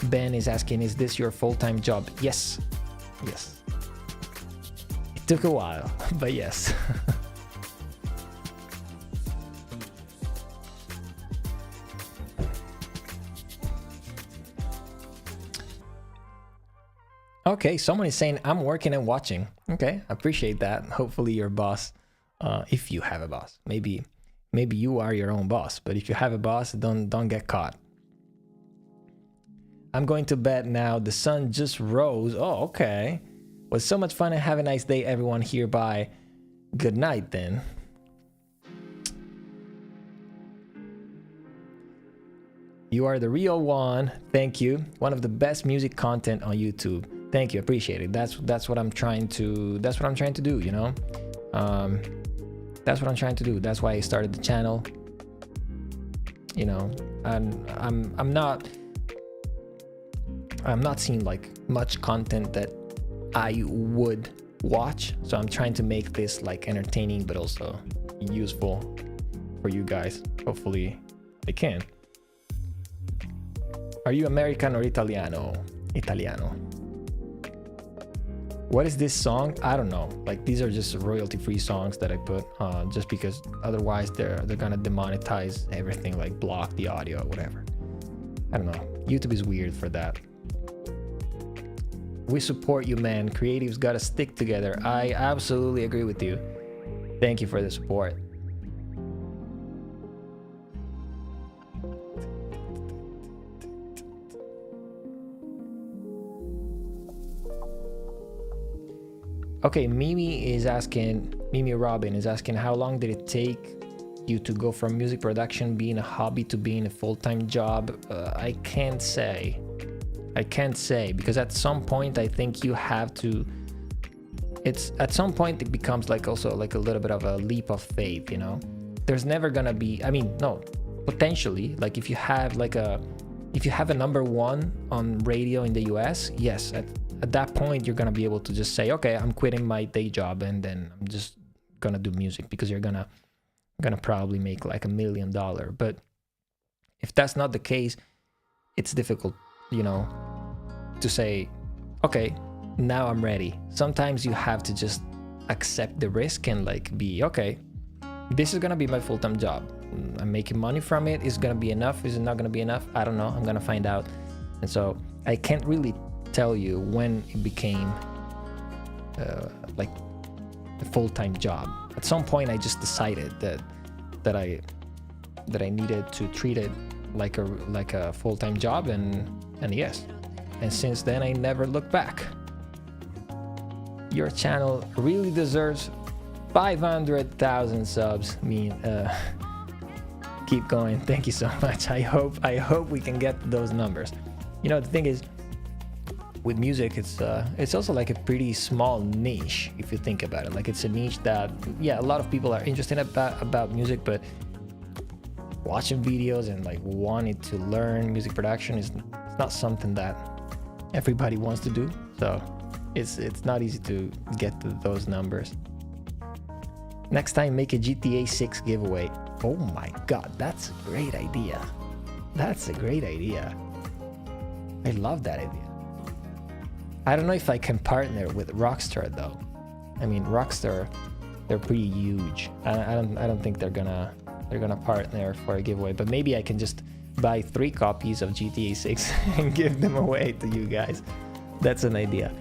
Ben is asking, is this your full-time job? Yes. Yes. It took a while, but yes. Okay, someone is saying, I'm working and watching. Okay, appreciate that. Hopefully your boss, if you have a boss, maybe you are your own boss, but if you have a boss, don't get caught. I'm going to bed now. The sun just rose. Oh, okay. Was so much fun and have a nice day, everyone. Hereby, good night then. You are the real one. Thank you. One of the best music content on YouTube. Thank you. Appreciate it. That's what I'm trying to do, you know? That's what I'm trying to do. That's why I started the channel. You know, and I'm not seeing like much content that I would watch, so I'm trying to make this like entertaining but also useful for you guys. Hopefully I can. Are you American or Italiano? Italiano. What is this song? I don't know. Like, these are just royalty-free songs that I put just because otherwise they're gonna demonetize everything, like block the audio or whatever. I don't know. YouTube is weird for that. We support you, man. Creatives gotta stick together. I absolutely agree with you. Thank you for the support. Okay, Mimi Robin is asking, how long did it take you to go from music production being a hobby to being a full-time job? I can't say because at some point I think you have to, at some point it becomes like also like a little bit of a leap of faith, you know? There's never gonna be, I mean, no, potentially, like if you have a #1 on radio in the US, yes, at that point you're gonna be able to just say, okay, I'm quitting my day job and then I'm just gonna do music, because you're gonna probably make like $1 million. But if that's not the case, it's difficult, you know, to say, okay, now I'm ready. Sometimes you have to just accept the risk and like be, okay, this is gonna be my full-time job. I'm making money from it. Is it gonna be enough? Is it not gonna be enough? I don't know. I'm gonna find out. And so I can't really tell you when it became like a full-time job. At some point I just decided that I needed to treat it like a full-time job, and yes, and since then I never looked back. Your channel really deserves 500,000 subs. Keep going. Thank you so much. I hope we can get those numbers. You know, the thing is, with music, it's also like a pretty small niche if you think about it. Like, it's a niche that, yeah, a lot of people are interested about music, but watching videos and like wanting to learn music production is not something that everybody wants to do. So it's not easy to get to those numbers. Next time, make a GTA 6 giveaway. Oh my god, that's a great idea. That's a great idea. I love that idea. I don't know if I can partner with Rockstar though. I mean, Rockstar, they're pretty huge. I don't think they're gonna partner for a giveaway. But maybe I can just buy 3 copies of GTA 6 and give them away to you guys. That's an idea.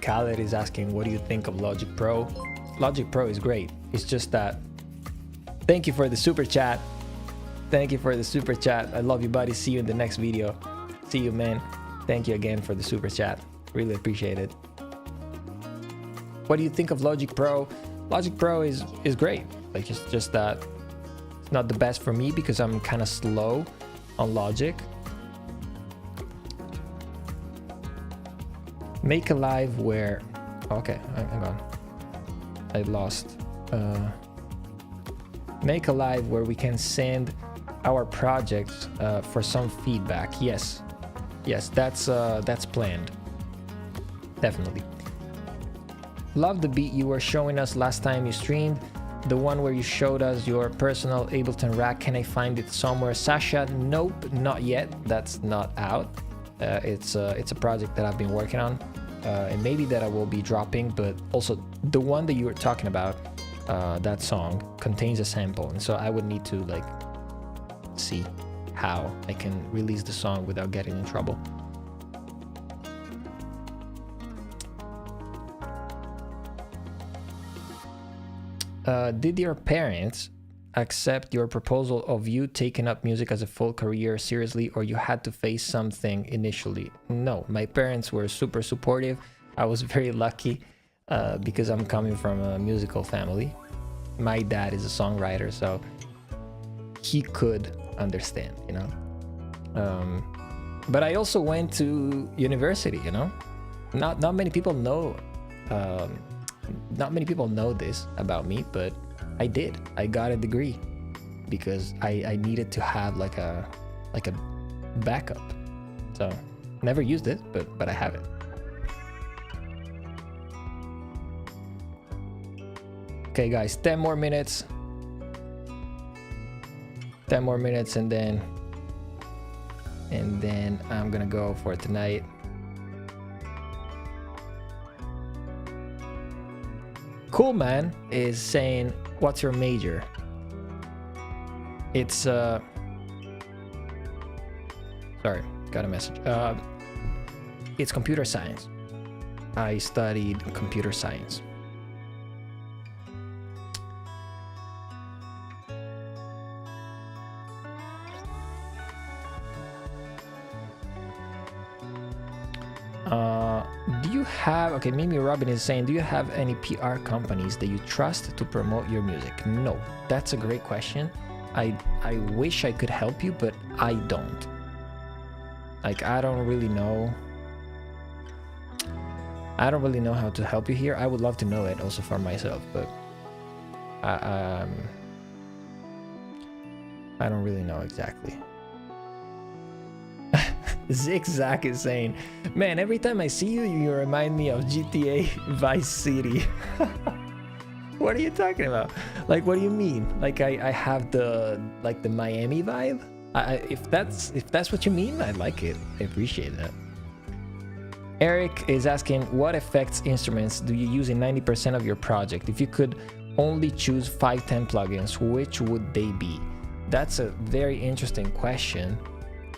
Khaled is asking, what do you think of Logic Pro? Logic Pro is great. It's just that, thank you for the super chat. Thank you for the super chat. I love you, buddy. See you in the next video. See you, man. Thank you again for the super chat. Really appreciate it. What do you think of Logic Pro? Logic Pro is great. Like, it's just that it's not the best for me because I'm kind of slow on Logic. Make a live where... Okay, hang on. I lost. Make a live where we can send our projects for some feedback. Yes, that's planned. Definitely. Love the beat you were showing us last time you streamed. The one where you showed us your personal Ableton rack. Can I find it somewhere? Sasha, nope, not yet. That's not out. It's a project that I've been working on, and maybe that I will be dropping. But also the one that you were talking about, that song contains a sample, and so I would need to like see how I can release the song without getting in trouble. Did your parents accept your proposal of you taking up music as a full career seriously, or you had to face something initially? No, my parents were super supportive. I was very lucky because I'm coming from a musical family. My dad is a songwriter, so he could understand, you know. But I also went to university, you know. Not many people know. Not many people know this about me, but I did. I got a degree because I needed to have like a backup. So never used it, but I have it. Okay, guys, 10 more minutes. 10 more minutes, and then I'm gonna go for tonight. Cool Man is saying, what's your major? It's sorry, got a message. It's computer science. I studied computer science. Do you have, okay, Mimi Robin is saying, do you have any PR companies that you trust to promote your music? No, that's a great question. I wish I could help you, but I don't. Like, I don't really know how to help you here. I would love to know it also for myself, but I don't really know exactly. Zigzag is saying, man, every time I see you, you remind me of GTA Vice City. What are you talking about? Like, what do you mean? Like, I have the Miami vibe? If that's what you mean, I like it. I appreciate that. Eric is asking, what effects instruments do you use in 90% of your project? If you could only choose 5-10 plugins, which would they be? That's a very interesting question.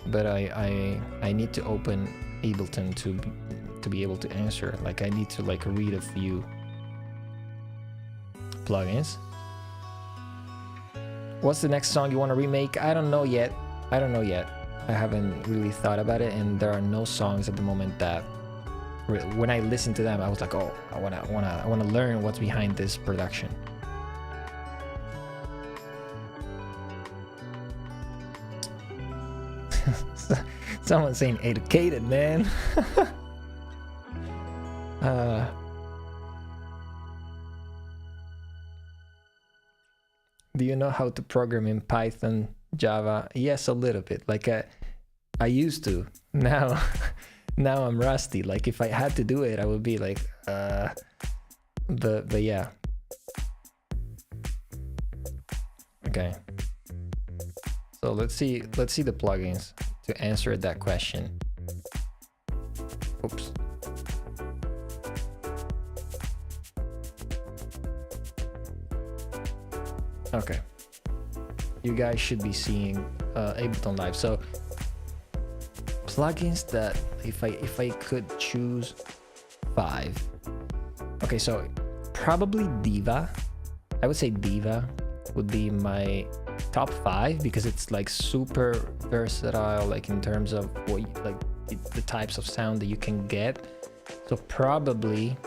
But I need to open Ableton to be able to answer. Like, I need to like read a few plugins. What's the next song you want to remake? I don't know yet. I haven't really thought about it, and there are no songs at the moment that when I listen to them I was like, oh, I wanna learn what's behind this production. Someone's saying educated, man. Do you know how to program in Python, Java? Yes, a little bit. Like I used to. Now I'm rusty. Like, if I had to do it, I would be like, but yeah. Okay. So let's see the plugins to answer that question. Oops. Okay. You guys should be seeing Ableton Live. So plugins that if I could choose 5. Okay, so probably Diva. I would say Diva would be my top 5 because it's like super versatile, like in terms of what like the types of sound that you can get. So probably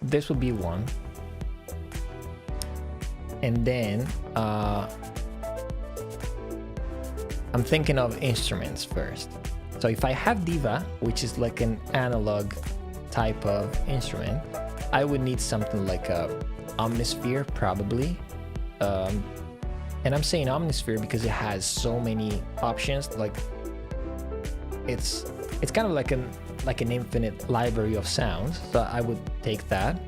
this would be one. And then I'm thinking of instruments first. So if I have Diva, which is like an analog type of instrument, I would need something like a Omnisphere probably. And I'm saying Omnisphere because it has so many options. Like it's kind of like an infinite library of sounds. So I would take that.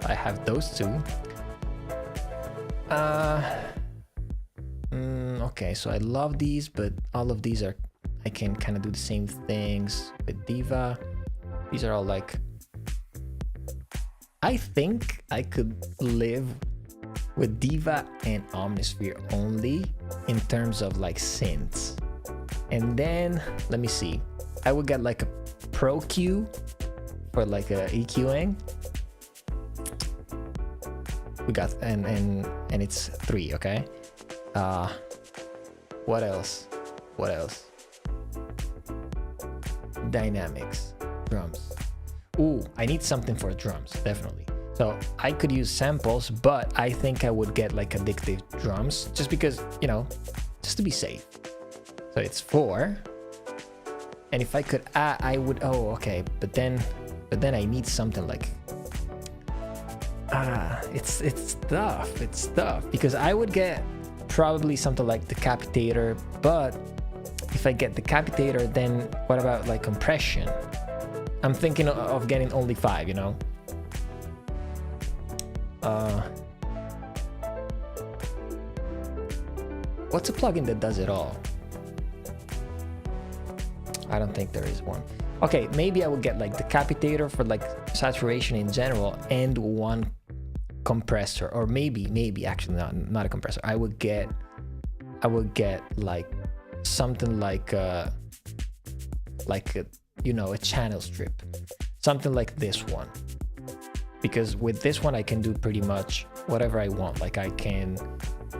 I have those two. Okay, so I love these, but all of these I can kind of do the same things with Diva. These are all like, I think I could live with Diva and Omnisphere only in terms of like synths. And then let me see, I would get like a Pro Q for like a EQing. We got and it's 3, okay? What else? Dynamics, drums. Ooh, I need something for drums, definitely. So I could use samples, but I think I would get like addictive drums just because, you know, just to be safe. So it's 4. And if I could add, I would, oh, okay. But then I need something like, it's tough because I would get probably something like Decapitator, but if I get Decapitator, then what about like compression? I'm thinking of getting only 5, you know? What's a plugin that does it all? I don't think there is one. Okay, maybe I would get like Decapitator for like saturation in general and one compressor, or maybe actually not a compressor. I would get like something like a you know, a channel strip, something like this one, because with this one I can do pretty much whatever I want. Like I can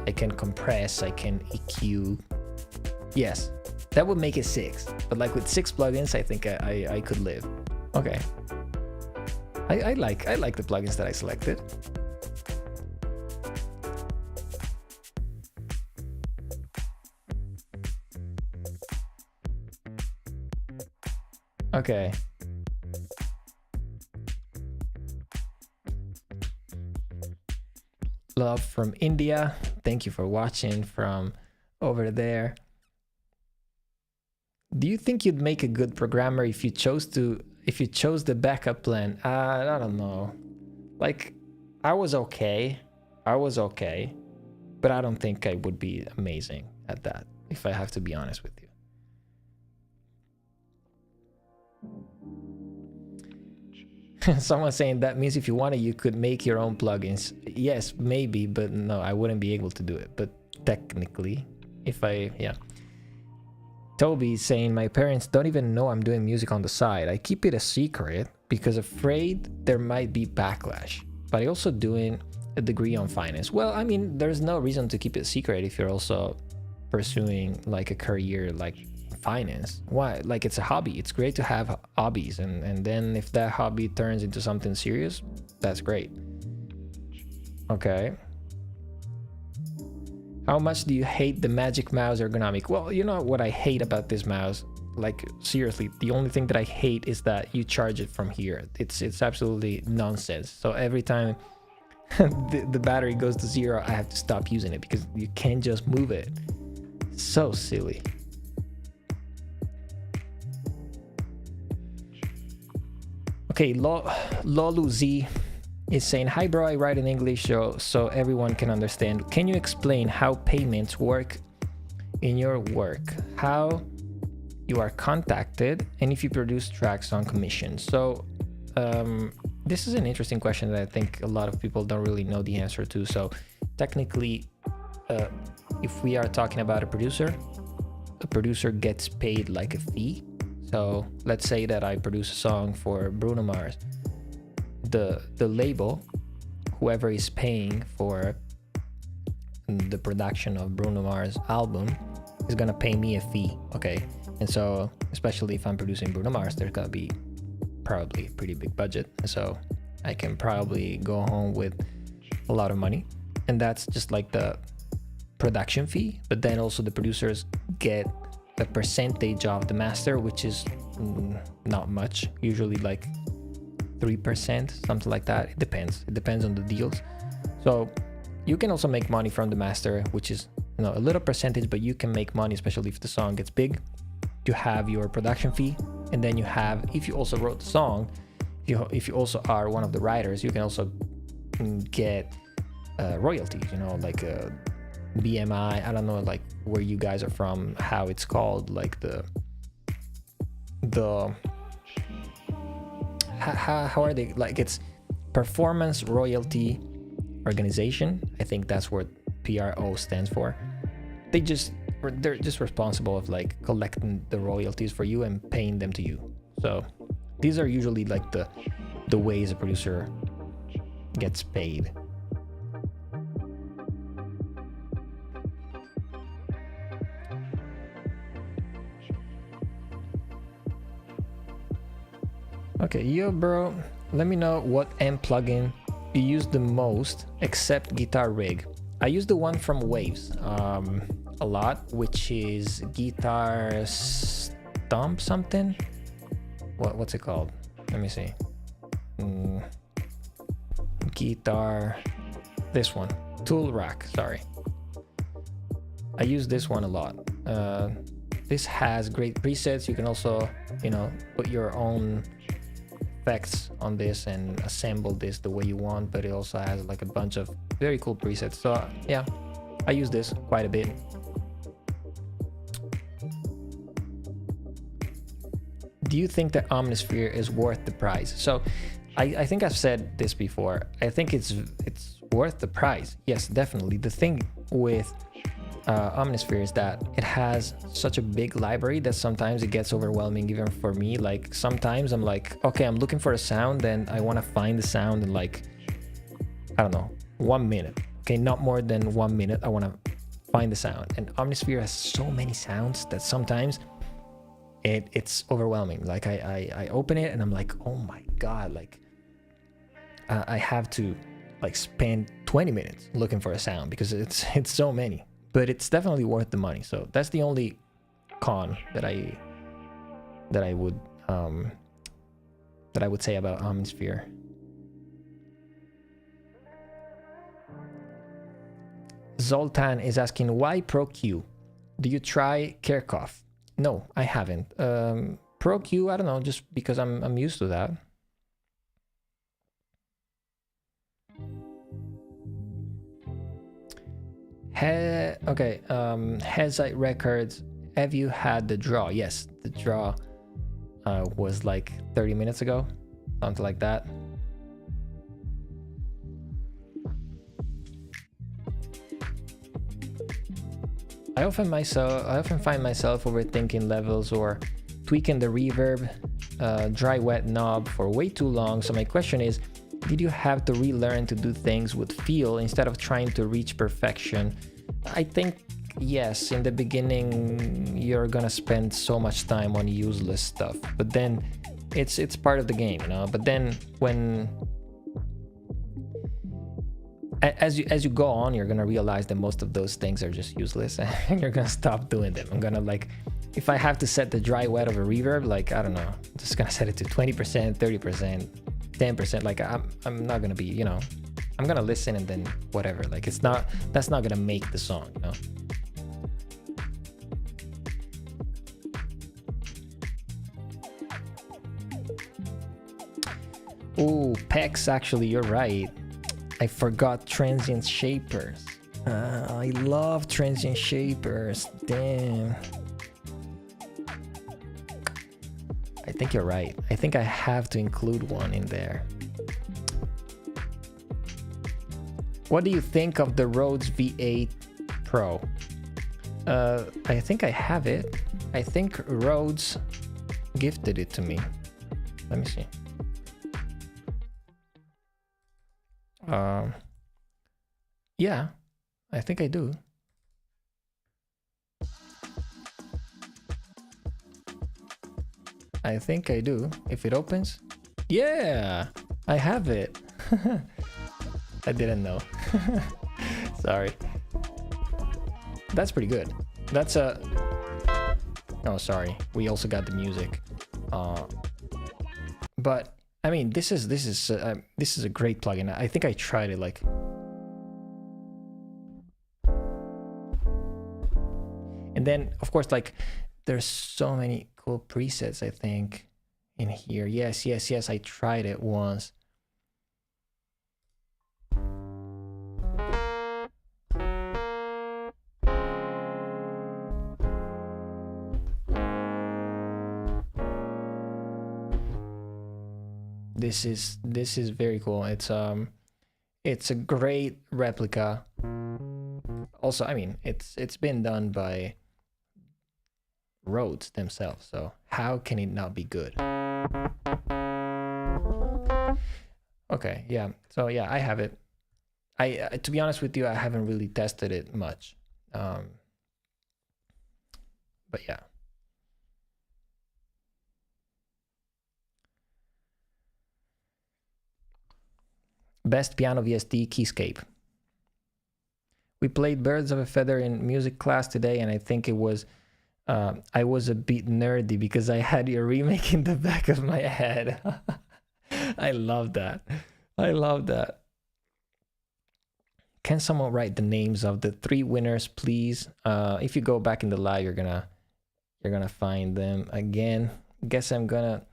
compress, I can EQ. Yes, that would make it 6, but like with 6 plugins I think I could live. Okay, I like the plugins that I selected. Okay. Love from India. Thank you for watching from over there. Do you think you'd make a good programmer if you chose the backup plan? I don't know. Like, I was okay, but I don't think I would be amazing at that, if I have to be honest with you. Someone saying that means if you wanted, you could make your own plugins. Yes, maybe, but no, I wouldn't be able to do it. But technically, yeah. Toby is saying, my parents don't even know I'm doing music on the side. I keep it a secret because afraid there might be backlash. But I also doing a degree on finance. Well, I mean, there's no reason to keep it secret if you're also pursuing like a career like finance. Why? Like, it's a hobby. It's great to have hobbies, and then if that hobby turns into something serious, that's great. Okay. How much do you hate the Magic Mouse ergonomic? Well, you know what I hate about this mouse? Like, seriously, the only thing that I hate is that you charge it from here. It's absolutely nonsense. So every time the battery goes to 0, I have to stop using it because you can't just move it. So silly. Okay, Lolu Z is saying, hi bro, I write in English so everyone can understand. Can you explain how payments work in your work, how you are contacted, and if you produce tracks on commission. So this is an interesting question that I think a lot of people don't really know the answer to. So technically, if we are talking about a producer gets paid like a fee. So let's say that I produce a song for Bruno Mars. The label, whoever is paying for the production of Bruno Mars album, is gonna pay me a fee, okay? And so, especially if I'm producing Bruno Mars, there's gonna be probably a pretty big budget. And so I can probably go home with a lot of money. And that's just like the production fee. But then also the producers get a percentage of the master, which is not much, usually like 3%, something like that. It depends on the deals. So you can also make money from the master, which is, you know, a little percentage, but you can make money, especially if the song gets big. You have your production fee, and then you have, if you also wrote the song, if you also are one of the writers, you can also get royalties, you know, like BMI. I don't know, like where you guys are from, how it's called, like the how are they, like, it's Performance Royalty Organization. I think that's what PRO stands for. They're just responsible of like collecting the royalties for you and paying them to you. So these are usually like the ways a producer gets paid. Okay, yo bro, let me know what amp plugin you use the most except Guitar Rig. I use the one from Waves a lot, which is Guitar Stomp something. What's it called? Let me see. Guitar, this one, Tool Rack, sorry. I use this one a lot. This has great presets. You can also, you know, put your own effects on this and assemble this the way you want, but it also has like a bunch of very cool presets. So yeah, I use this quite a bit. Do you think that Omnisphere is worth the price? So I think I've said this before. I think it's worth the price. Yes, definitely. The thing with Omnisphere is that it has such a big library that sometimes it gets overwhelming even for me. Like sometimes I'm like, okay, I'm looking for a sound and I want to find the sound in like, I don't know, 1 minute. Okay, not more than 1 minute. I want to find the sound. And Omnisphere has so many sounds that sometimes it's overwhelming. Like I open it and I'm like, oh my God, like I have to like spend 20 minutes looking for a sound because it's so many. But it's definitely worth the money. So that's the only con that I would say about Omnisphere. Zoltan is asking, why Pro Q? Do you try Kirchhoff? No, I haven't. Pro Q, I don't know, just because I'm used to that. Okay, Hezite Records, have you had the draw? Yes, the draw was like 30 minutes ago, something like that. I often find myself overthinking levels or tweaking the reverb, dry wet knob for way too long. So my question is, did you have to relearn to do things with feel instead of trying to reach perfection? I think yes, in the beginning you're gonna spend so much time on useless stuff, but then it's part of the game, you know. But then when as you go on, you're gonna realize that most of those things are just useless and you're gonna stop doing them. I'm gonna, like, if I have to set the dry wet of a reverb, like, I don't know, I'm just gonna set it to 20%, 30%, 10%. Like I'm not gonna be, you know, I'm gonna listen and then whatever. Like that's not gonna make the song, you know. Oh, Pex, actually, you're right. I forgot transient shapers. I love transient shapers. Damn. I think you're right. I think I have to include one in there. What do you think of the Rhodes V8 Pro? I think I have it. I think Rhodes gifted it to me. Let me see. Yeah, I think I do. I think I do. If it opens. Yeah, I have it. I didn't know. Sorry. That's pretty good. That's a... Oh, sorry. We also got the music. But I mean, this is a great plugin. I think I tried it like... And then, of course, like, there's so many cool presets, I think, in here. Yes, yes, yes, I tried it once. This is very cool. It's a great replica. Also, I mean, it's been done by Rhodes themselves, so how can it not be good? Okay, yeah. So yeah, I have it. I to be honest with you, I haven't really tested it much. But yeah. Best piano VST keyscape. We played Birds of a Feather in music class today, and I think it was I was a bit nerdy because I had your remake in the back of my head. I love that. I love that. Can someone write the names of the 3 winners, please? If you go back in the live, you're gonna find them again. Guess I'm gonna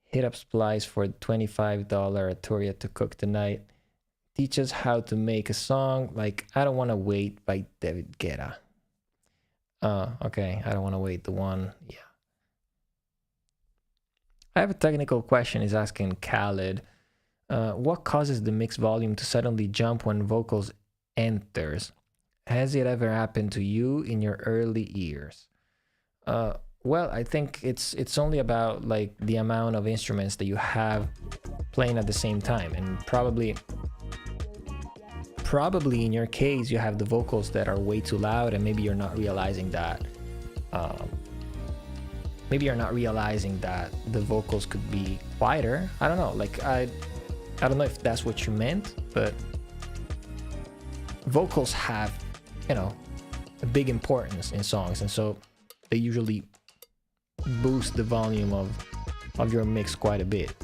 hit up Splice for $25 Arturia to cook tonight. Teach us how to make a song like I Don't Want to Wait by David Guetta. Okay, I Don't Want to Wait, the one, yeah. I have a technical question, is asking Khaled. What causes the mix volume to suddenly jump when vocals enters? Has it ever happened to you in your early years? Well, I think it's only about like the amount of instruments that you have playing at the same time, and probably in your case you have the vocals that are way too loud, and maybe you're not realizing that. Maybe you're not realizing that the vocals could be quieter. I don't know. Like I don't know if that's what you meant, but vocals have, you know, a big importance in songs, and so they usually boost the volume of your mix quite a bit.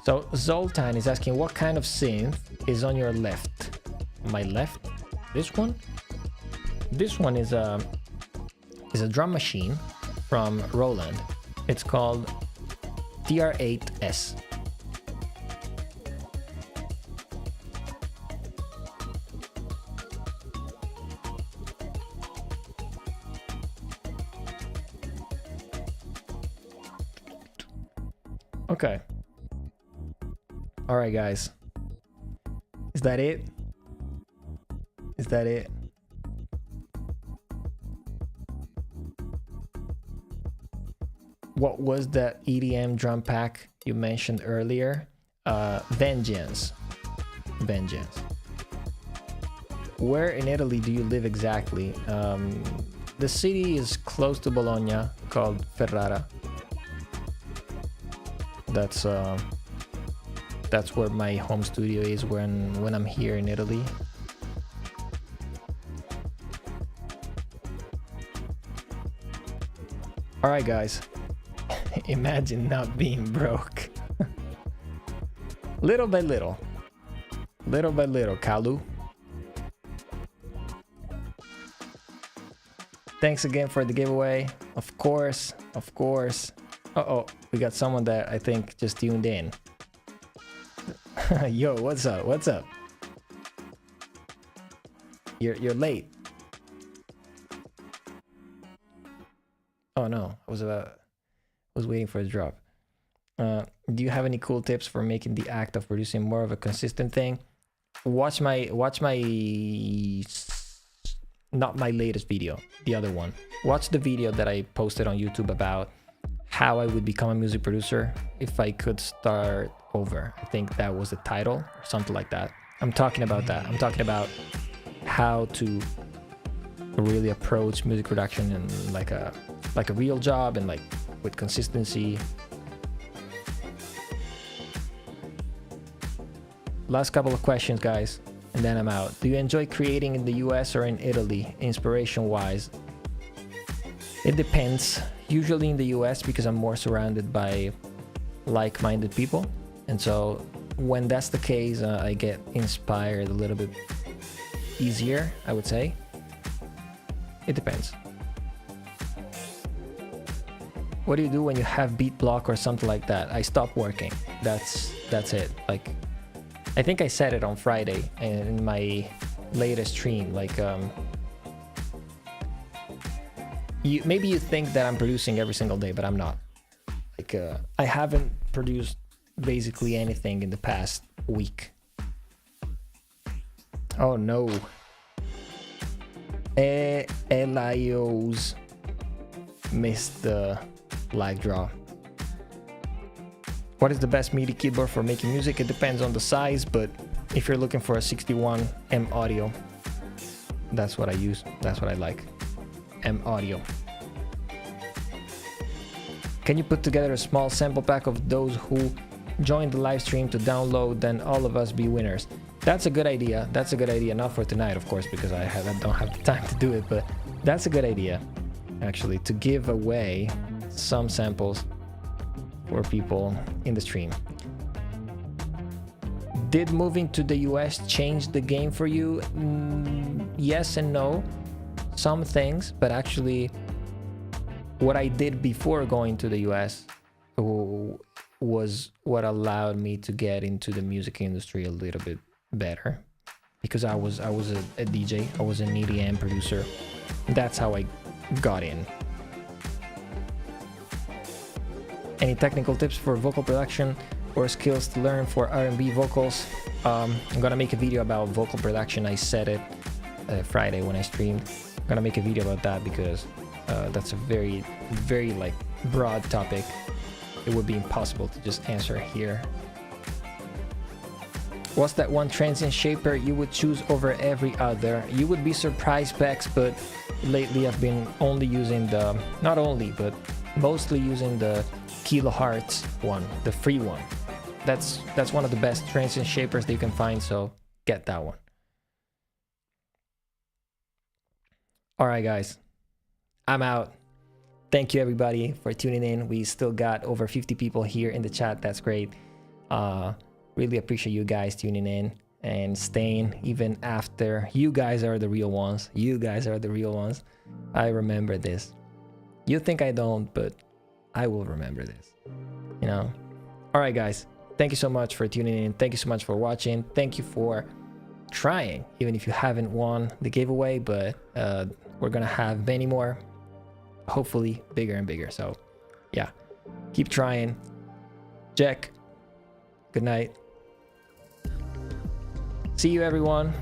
So Zoltan is asking, what kind of synth is on your left? My left? This one? This one is a drum machine from Roland. It's called TR8S. Okay. All right, guys. Is that it? Is that it? What was that EDM drum pack you mentioned earlier? Vengeance. Vengeance. Where in Italy do you live exactly? The city is close to Bologna, called Ferrara. That's where my home studio is when I'm here in Italy. All right, guys. Imagine not being broke. Little by little, Kalu. Thanks again for the giveaway. Of course. Uh-oh, we got someone that I think just tuned in. Yo, what's up? What's up? You're late. Oh no, I was waiting for a drop. Do you have any cool tips for making the act of producing more of a consistent thing? Watch my not my latest video, the other one. Watch the video that I posted on YouTube about how I would become a music producer if I could start over. I think that was the title or something like that. I'm talking about that. I'm talking about how to really approach music production and like a real job and like with consistency. Last couple of questions, guys, and then I'm out. Do you enjoy creating in the US or in Italy, inspiration-wise? It depends. Usually in the US because I'm more surrounded by like-minded people. And so when that's the case, I get inspired a little bit easier, I would say. It depends. What do you do when you have beat block or something like that? I stop working. That's it. Like, I think I said it on Friday in my latest stream. Like, maybe you think that I'm producing every single day, but I'm not. Like, I haven't produced basically anything in the past week. Oh no. Elios missed the live draw. What is the best MIDI keyboard for making music? It depends on the size, but if you're looking for a 61M audio, that's what I use. That's what I like. M audio. Can you put together a small sample pack of those who joined the live stream to download, then all of us be winners? That's a good idea. That's a good idea. Not for tonight, of course, because I don't have the time to do it, but that's a good idea, actually, to give away some samples for people in the stream. Did moving to the US change the game for you? Yes and no. Some things, but actually what I did before going to the US was what allowed me to get into the music industry a little bit better, because I was a DJ, I was an EDM producer. That's how I got in. Any technical tips for vocal production or skills to learn for R&B vocals? I'm gonna make a video about vocal production. I said it Friday when I streamed. I'm gonna make a video about that because that's a very, very like broad topic. It would be impossible to just answer here. What's that one transient shaper you would choose over every other? You would be surprised, Bex, but lately I've been only using the, not only, but mostly using the kilohertz one, the free one. That's one of the best transient shapers that you can find, so get that one. All right, guys, I'm out. Thank you everybody for tuning in. We still got over 50 people here in the chat. That's great. Really appreciate you guys tuning in and staying even after. You guys are the real ones. You guys are the real ones. I remember this. You think I don't, but I will remember this, you know? All right, guys, thank you so much for tuning in. Thank you so much for watching. Thank you for trying, even if you haven't won the giveaway, but we're gonna have many more, hopefully bigger and bigger. So yeah, keep trying. Jack, good night. See you, everyone.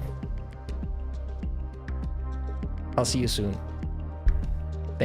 I'll see you soon.